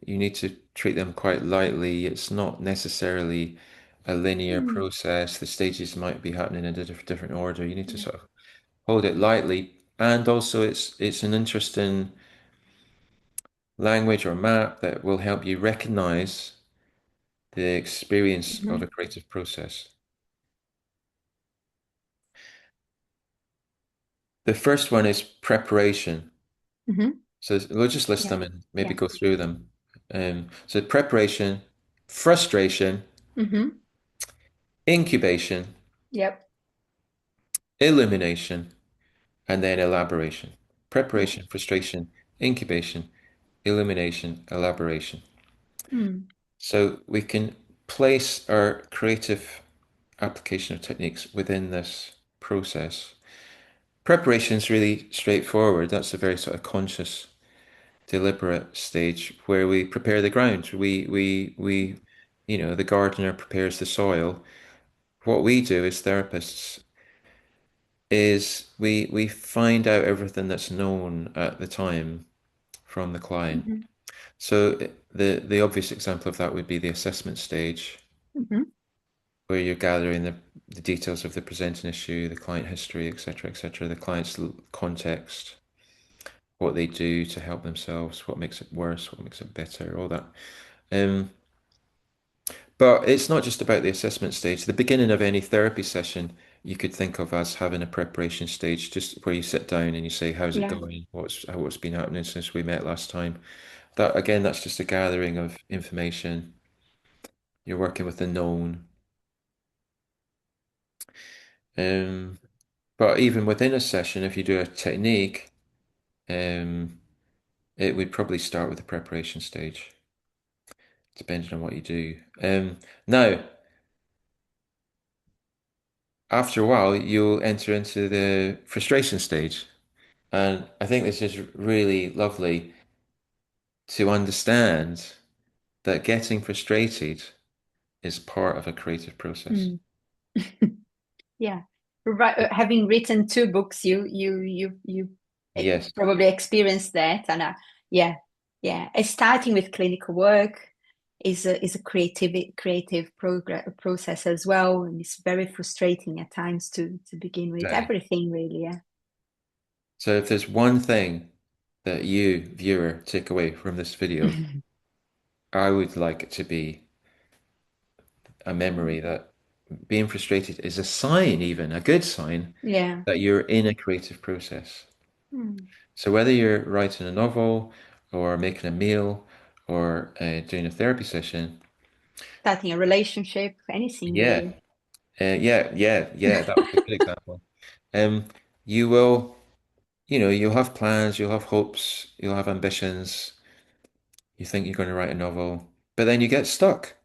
need to treat them quite lightly. It's not necessarily a linear Mm. process. The stages might be happening in a different order. You need to Yeah. sort of hold it lightly. And also it's an interesting language or map that will help you recognize the experience of a Hmm. creative process. The first one is preparation. Hmm. So we'll just list Yeah. them and maybe Yeah. go through them. So preparation, frustration, Hmm. incubation, Yep. illumination, and then elaboration. Yeah. Preparation, frustration, incubation, illumination, elaboration. Mm. So we can place our creative application of techniques within this process. Preparation is really straightforward. That's a very sort of conscious, deliberate stage where we prepare the ground. The gardener prepares the soil. What we do as therapists is we find out everything that's known at the time from the client. Hmm. So the obvious example of that would be the assessment stage, Hmm. where you're gathering the details of the presenting issue, the client history, etc., the client's context, what they do to help themselves, what makes it worse, what makes it better, all that. Um, but it's not just about the assessment stage. The beginning of any therapy session, you could think of as having a preparation stage, just where you sit down and you say, "How's it Yeah. going? What's been happening since we met last time?" That again, that's just a gathering of information. You're working with the known. Um, but even within a session, if you do a technique, um, it would probably start with the preparation stage, depending on what you do. Now, after a while, you'll enter into the frustration stage. And I think this is really lovely to understand that getting frustrated is part of a creative process. Mm. Yeah. Right. Having written two books, you Yes, probably experienced that, and yeah, yeah. Starting with clinical work is a creative process as well, and it's very frustrating at times to begin with. exactly. Everything really, yeah. So if there's one thing that you, viewer, take away from this video, I would like it to be a memory that being frustrated is a sign, even a good sign, Yeah. that you're in a creative process. Mm. So whether you're writing a novel or making a meal or doing a therapy session, Starting a relationship, anything Yeah, really. yeah. That was a good example. Um, you will, you'll have plans, you'll have hopes, you'll have ambitions. You think you're going to write a novel, but then you get stuck.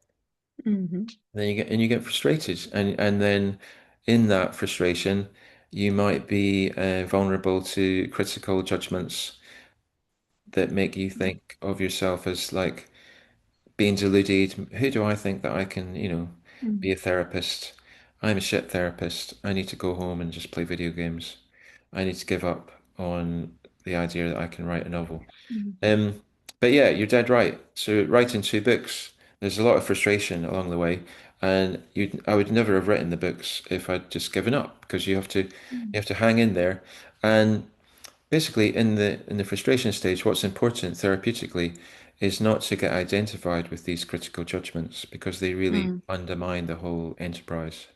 Hmm. Then you get frustrated, and then in that frustration, you might be vulnerable to critical judgments that make you think of yourself as like being deluded. Who do I think that I can, Mm-hmm. be a therapist? I'm a shit therapist. I need to go home and just play video games. I need to give up on the idea that I can write a novel. Um, but yeah, you're dead right. So writing two books, there's a lot of frustration along the way, and I would never have written the books if I'd just given up because you have to hang in there. And basically, in the frustration stage, what's important therapeutically is not to get identified with these critical judgments because they really Mm-hmm. undermine the whole enterprise.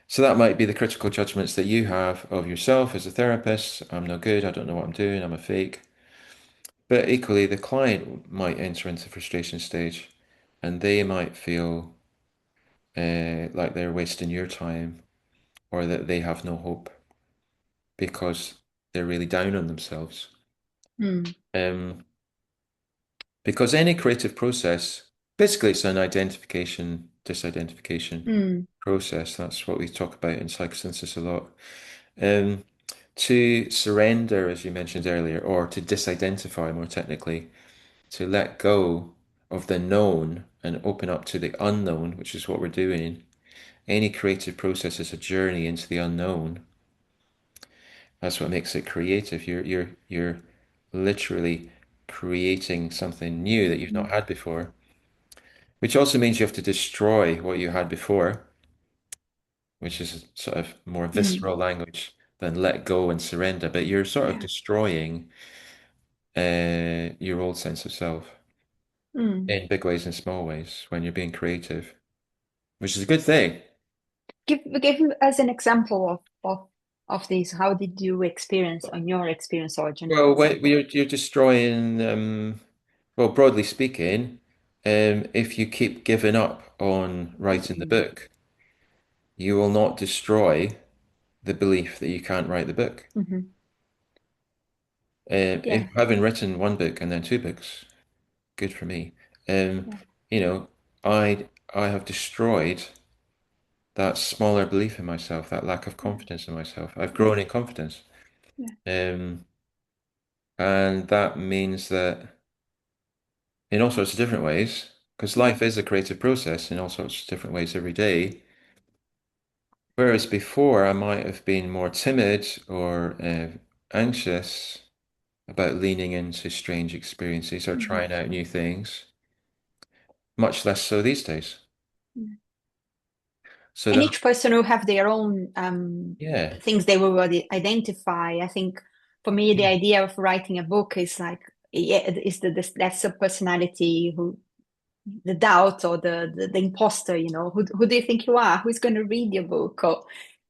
So that might be the critical judgments that you have of yourself as a therapist. I'm no good. I don't know what I'm doing. I'm a fake. But equally, the client might enter into frustration stage and they might feel like they're wasting your time or that they have no hope because they're really down on themselves. Um, because any creative process, basically, it's an identification, disidentification Mm-hmm. process. That's what we talk about in psychosynthesis a lot. Um, to surrender, as you mentioned earlier, or to disidentify more technically, to let go of the known and open up to the unknown, which is what we're doing. Any creative process is a journey into the unknown. That's what makes it creative. You're literally creating something new that you've not had before, which also means you have to destroy what you had before, which is sort of more Mm-hmm. visceral language than let go and surrender. But you're sort of Yeah. destroying your old sense of self Mm. in big ways and small ways when you're being creative, which is a good thing. Give us an example of this. How did you experience on your experience or a general Well, example? you're destroying, well, broadly speaking, if you keep giving up on writing the Mm. book, you will not destroy the belief that you can't write the book. Hmm. If Yeah. having written one book and then two books, good for me. Um, Yeah. you know, I have destroyed that smaller belief in myself, that lack of Yeah. confidence in myself. I've Yeah. grown in confidence. Yeah. Um, and that means that in all sorts of different ways, because Yeah. life is a creative process in all sorts of different ways every day. Whereas before, I might have been more timid or anxious about leaning into strange experiences or Hmm. trying out new things, much less so these days. Yeah. So And the each person will have their own yeah, things they will identify. I think for me, the yeah. idea of writing a book is like, yeah, is that's a personality who the doubt or the imposter, who do you think you are? Who's going to read your book? Or,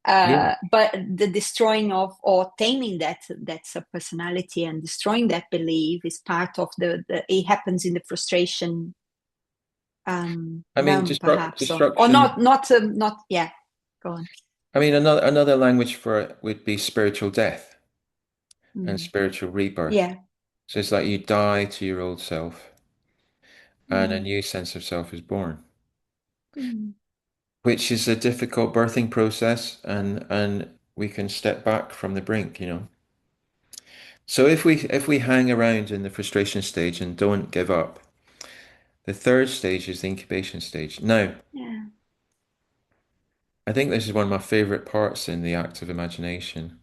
Yeah. but the destroying of or taming that's a personality and destroying that belief is part of it happens in the frustration I mean, realm, perhaps, or destruction. not, yeah, go on. I mean, another language for it would be spiritual death and Mm. spiritual rebirth. Yeah. So it's like you die to your old self and a Mm. new sense of self is born, Mm. which is a difficult birthing process, and we can step back from the brink. So if we hang around in the frustration stage and don't give up, the third stage is the incubation stage. Now, Yeah. I think this is one of my favorite parts in the act of imagination.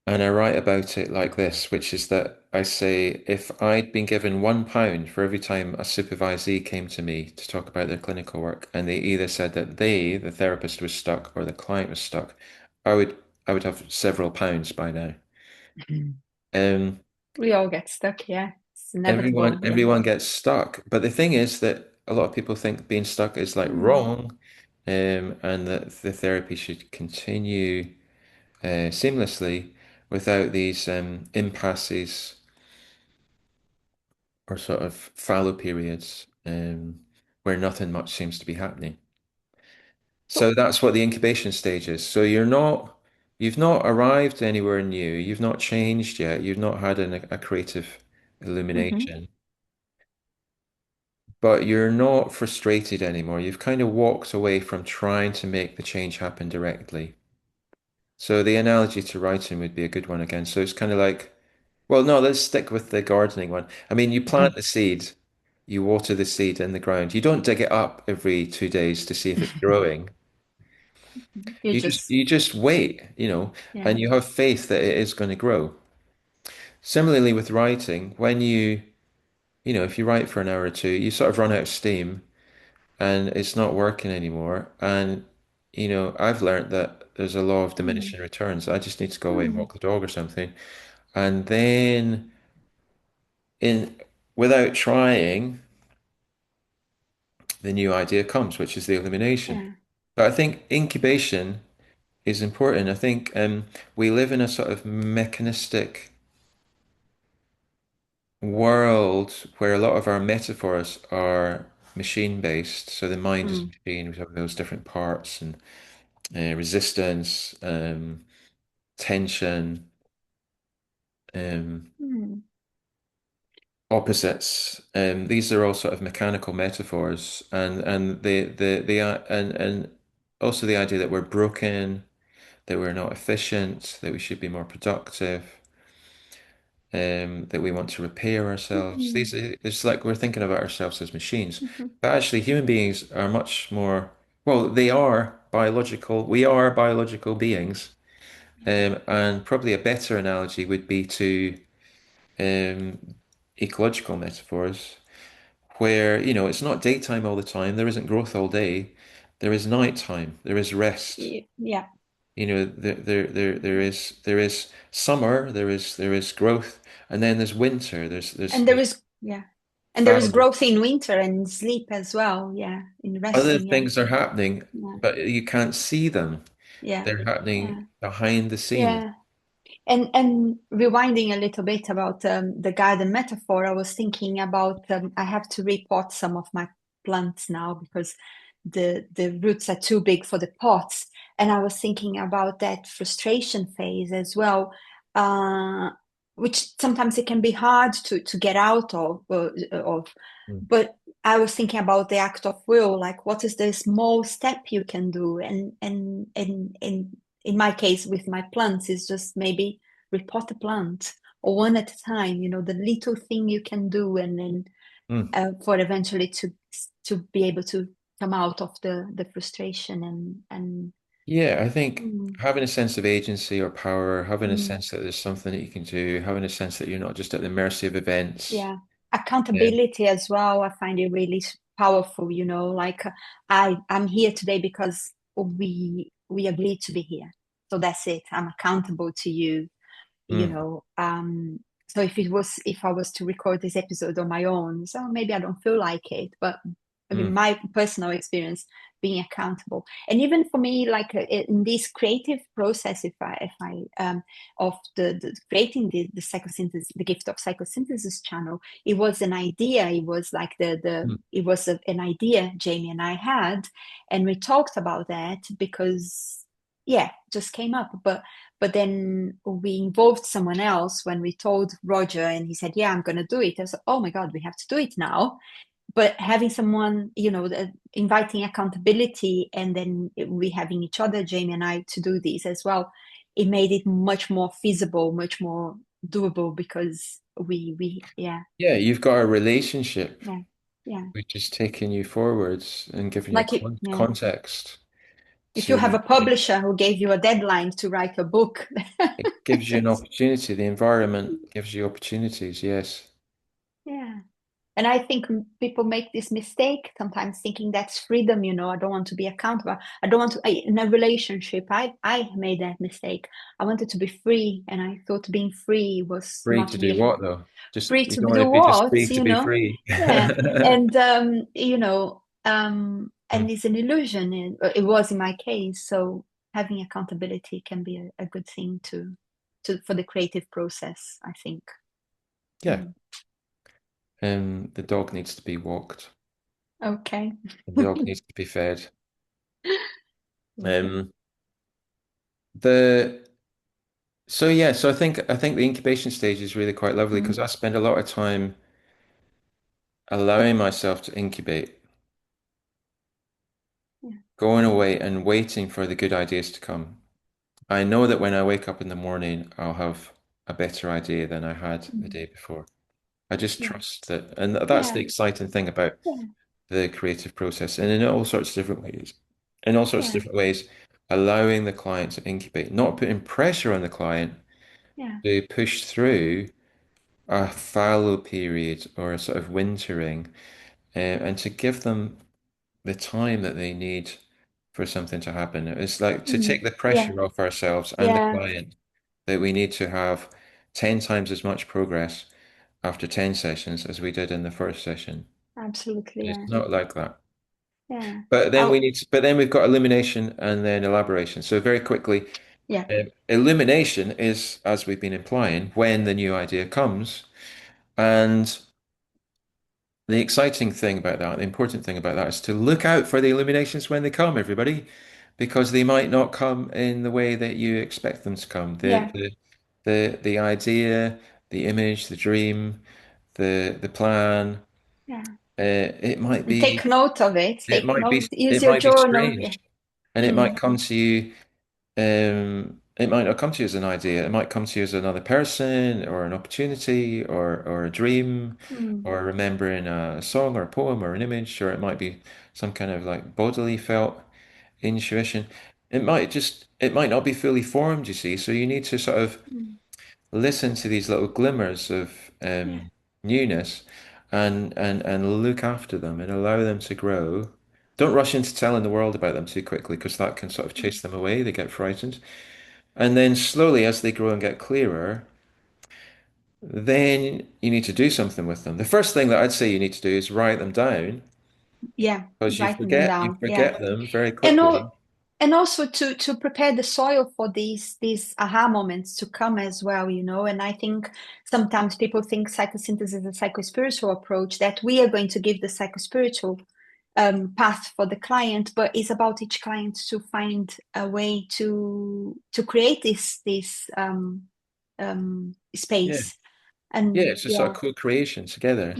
And I write about it like this, which is that I say if I'd been given £1 for every time a supervisee came to me to talk about their clinical work, and they either said that they, the therapist, was stuck or the client was stuck, I would I would have several pounds by now. Mhm. Um, We all get stuck, yeah. It's everyone inevitable, yeah. everyone gets stuck, but the thing is that a lot of people think being stuck is like Mm. wrong, and that the therapy should continue seamlessly without these impasses or sort of fallow periods where nothing much seems to be happening. So, So that's what the incubation stage is. So you've not arrived anywhere new. You've not changed yet. You've not had a creative mhm, illumination, but you're not frustrated anymore. You've kind of walked away from trying to make the change happen directly. So the analogy to writing would be a good one again. So it's kind of like, well, no, let's stick with the gardening one. I mean, you plant mhm. the seed, you water the seed in the ground. You don't dig it up every 2 days to see if it's growing. You You just just, you just wait, yeah. and you have faith that it is going to grow. Similarly with writing, when if you write for an hour or two, you sort of run out of steam and it's not working anymore. And I've learned that there's a law of Mm, diminishing returns. I just need to go away and mm, walk the dog or something. And then in without trying, the new idea comes, which is the illumination. yeah. But I think incubation is important. I think we live in a sort of mechanistic world where a lot of our metaphors are machine based. So the mind is a Mm, machine. We have those different parts and resistance, tension, um, mm, opposites. These are all sort of mechanical metaphors, and and also the idea that we're broken, that we're not efficient, that we should be more productive. That we want to repair ourselves. mm, It's like we're thinking about ourselves as machines, mhm. but actually human beings are much more, well, they are biological. We are biological beings. And probably a better analogy would be to um, ecological metaphors, where, it's not daytime all the time. There isn't growth all day. There is nighttime. There is rest. Yeah. There is summer. There is growth, and then there's winter. And there There's is, yeah. And there is fallow. growth in winter and sleep as well. Yeah. In Other resting. Yeah. things are happening, Yeah. but you can't see them. Yeah. They're happening Yeah. behind the scenes. Yeah. And rewinding a little bit about the garden metaphor, I was thinking about I have to repot some of my plants now because the roots are too big for the pots. And I was thinking about that frustration phase as well, uh, which sometimes it can be hard to get out of. Mm. But I was thinking about the act of will, like what is the small step you can do, and in my case with my plants is just maybe repot a plant or one at a time, the little thing you can do, and then Mm. for eventually to be able to come out of the frustration and Yeah, I think mm, having a sense of agency or power, having a mm, sense that there's something that you can do, having a sense that you're not just at the mercy of events. yeah, Yeah. accountability as well. I find it really powerful, like I'm here today because we agreed to be here, so that's it. I'm accountable to you, you Mm. know so if I was to record this episode on my own, so maybe I don't feel like it, but I mean Mm. my personal experience being accountable. And even for me, like in this creative process, if I of the creating the psychosynthesis, the gift of psychosynthesis channel, it was an idea. It was like Mm. it was an idea Jamie and I had, and we talked about that because yeah, just came up. But then we involved someone else when we told Roger, and he said, "Yeah, I'm going to do it." I was like, "Oh my God, we have to do it now." But having someone, inviting accountability, and then we having each other, Jamie and I, to do this as well, it made it much more feasible, much more doable because yeah, Yeah, you've got a relationship yeah, yeah. which is taking you forwards and giving you Like it, yeah. context If you to have a publisher who gave you a deadline to write a book, it gives you an opportunity. The environment gives you opportunities, yes. yeah. And I think people make this mistake sometimes thinking that's freedom, I don't want to be accountable. I don't want to, in a relationship, I made that mistake. I wanted to be free, and I thought being free was Free not to do be what though? Just free you to don't want do to be just what, free to be free. Yeah. And, and Mm. it's an illusion. It was in my case. So having accountability can be a good thing for the creative process, I think. Yeah. Mm. The dog needs to be walked. Okay. The dog needs to be fed. Yeah. Um, the so yeah, so I think the incubation stage is really quite lovely because Mm. I spend a lot of time allowing myself to incubate, Yeah. going away and waiting for the good ideas to come. I know that when I wake up in the morning, I'll have a better idea than I had the Mm. day before. I just Yeah. trust that, and that's Yeah. the exciting thing about Yeah. the creative process, and in all sorts of different ways, in all sorts of Yeah. different ways, allowing the client to incubate, not putting pressure on the client Yeah. to push through a fallow period or a sort of wintering, and to give them the time that they need for something to happen. It's like to Mm. take the Yeah. pressure off ourselves and the Yeah. client that we need to have 10 times as much progress after 10 sessions as we did in the first session. Absolutely. It's Yeah. not like that. Yeah. But Oh, then we've got illumination and then elaboration. So very quickly, yeah. illumination is, as we've been implying, when the new idea comes. And the exciting thing about that, the important thing about that is to look out for the illuminations when they come, everybody, because they might not come in the way that you expect them to come. Yeah. The idea, the image, the dream, the plan, Yeah. it might And take be note of it. it Take might be note. Use it your might be journal. Yeah. strange, and it might Mm. come to you. It might not come to you as an idea. It might come to you as another person, or an opportunity, or a dream, Mm. or remembering a song or a poem or an image, or it might be some kind of like bodily felt intuition. It might not be fully formed, you see. So you need to sort of Mm. listen to these little glimmers of Yeah. newness and look after them and allow them to grow. Don't rush into telling the world about them too quickly because that can sort of chase them away. They get frightened. And then slowly, as they grow and get clearer, then you need to do something with them. The first thing that I'd say you need to do is write them down Yeah. because Writing them you down. Yeah. forget them very And quickly. all, and also to prepare the soil for these aha moments to come as well, you know. And I think sometimes people think psychosynthesis is a psychospiritual approach, that we are going to give the psychospiritual path for the client, but it's about each client to find a way to create this Yeah. space. Yeah, And it's a sort yeah. of co-creation together.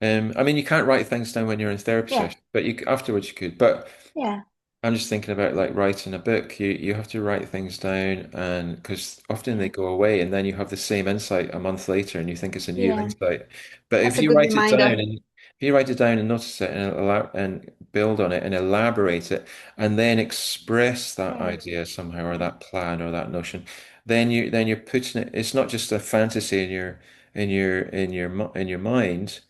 Mm. I mean, you can't write things down when you're in therapy Yeah. session, but afterwards you could. But Yeah. I'm just thinking about like writing a book. You have to write things down, and because often they Yeah. go away, and then you have the same insight a month later, and you think it's a new Yeah. insight. But That's a good reminder. if you write it down and notice it and build on it and elaborate it, and then express that Yeah. idea somehow or Yeah. that plan or that notion, then you're putting it. It's not just a fantasy in your mind.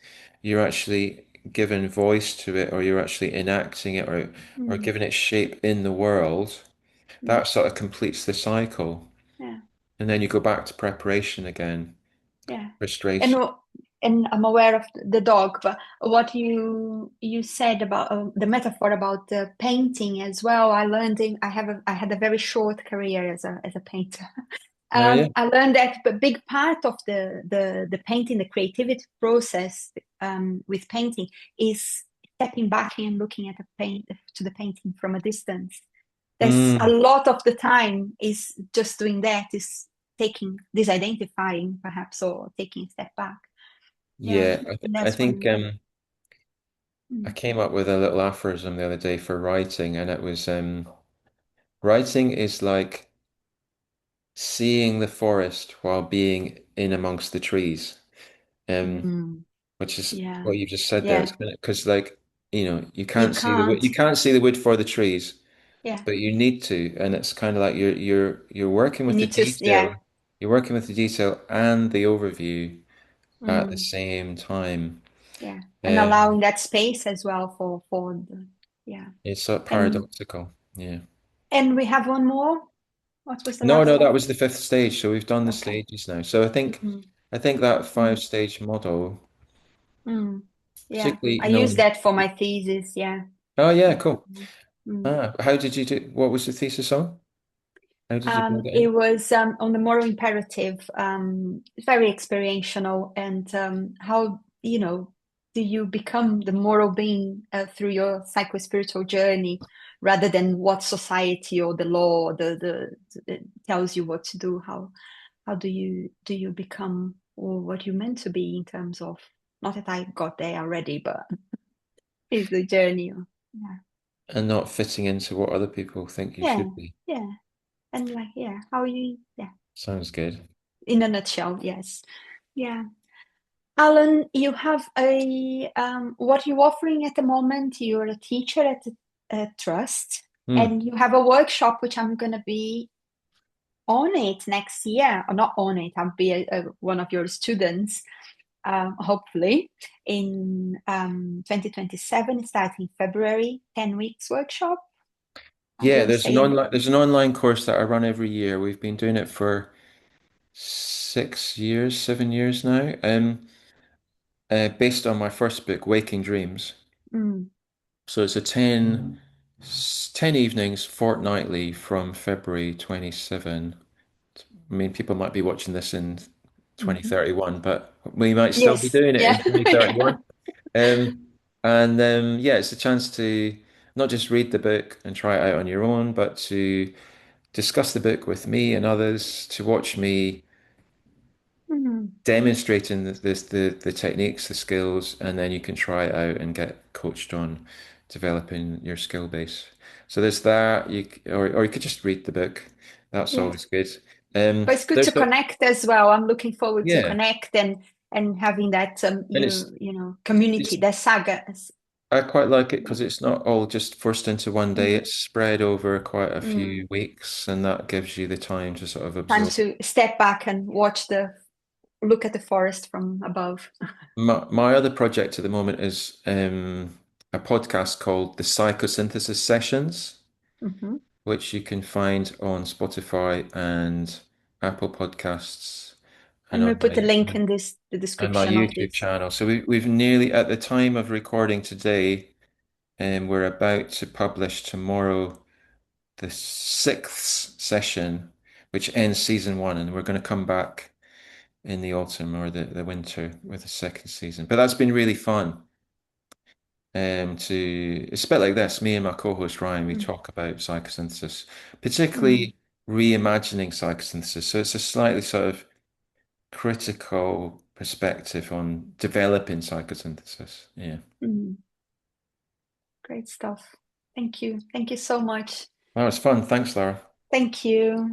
You're actually giving voice to it, or you're actually enacting it, or Mm. giving it shape in the world. Mm. That sort of completes the cycle. Yeah. And then you go back to preparation again, Yeah. And frustration. and I'm aware of the dog, but what you said about the metaphor about the painting as well, I learned I had a very short career as a painter. Oh yeah. I learned that a big part of the painting, the creativity process with painting is stepping back and looking at the paint to the painting from a distance. There's a Mm, lot of the time is just doing that, is taking disidentifying perhaps, or taking a step back. Yeah, yeah. and I that's think when. I Mm. came up with a little aphorism the other day for writing, and it was writing is like seeing the forest while being in amongst the trees. Um, Mm. which is Yeah, what you just said there. It's yeah, because like, you you can't see the wood, can't. you can't see the wood for the trees, Yeah, but you need to, and it's kind of like you're working you with the need to. Yeah. detail, you're working with the detail and the overview at the Mm. same time. Yeah, and Um, allowing that space as well for the. Yeah. it's sort of and paradoxical. Yeah. and we have one more. What was the No, last no, that one? was the fifth stage. So we've done the Okay. stages now. So Mm. I think that Mm. five-stage model, Mm. Yeah, particularly, I use that for my thesis. Yeah. oh yeah, Yeah. cool. Mm. Ah, how did you do? What was the thesis on? How did you build it It in? was on the moral imperative, very experiential, and how you know, do you become the moral being through your psycho-spiritual journey rather than what society or the law or the tells you what to do? How do you become or what you meant to be in terms of, not that I got there already, but it's the journey. Yeah. And not fitting into what other people think you Yeah. should be. Yeah. And like, yeah, how you, yeah, Sounds good. in a nutshell, yes. Yeah. Alan, you have what you're offering at the moment, you're a teacher at the Trust, Hmm. and you have a workshop which I'm going to be on it next year, or not on it, I'll be one of your students, hopefully, in 2027, starting February, 10 weeks workshop. Am Yeah, I saying? there's an online course that I run every year. We've been doing it for 6 years, 7 years now. Based on my first book, Waking Dreams. Mm, So it's a 10 evenings fortnightly from February 27. I mean, people might be watching this in mhm. 2031, but we might still be Yes, doing it in yeah, yeah, 2031. And yeah, it's a chance to not just read the book and try it out on your own, but to discuss the book with me and others, to watch me mm, demonstrating the techniques, the skills, and then you can try it out and get coached on developing your skill base. So there's that. Or you could just read the book. That's yeah. always good. But it's good to There's the connect as well. I'm looking forward to Yeah, connect and having that and you know community, it's the saga. I quite like it because it's not all just forced into one day. Mm, It's spread over quite a mm. few weeks, and that gives you the time to sort of Time absorb. to step back and look at the forest from above. My other project at the moment is a podcast called the Psychosynthesis Sessions, Hmm. which you can find on Spotify and Apple Podcasts and And we on put the link in the my description of YouTube this. channel. So we've nearly, at the time of recording today, and we're about to publish tomorrow the sixth session, which ends season one, and we're going to come back in the autumn or the winter with a second season. But that's been really fun. It's a bit like this. Me and my co-host Ryan, we Mm, talk about psychosynthesis, mm, particularly reimagining psychosynthesis. So it's a slightly sort of critical perspective on developing psychosynthesis. Yeah. mm. Great stuff. Thank you. Thank you so much. That was fun. Thanks, Lara. Thank you.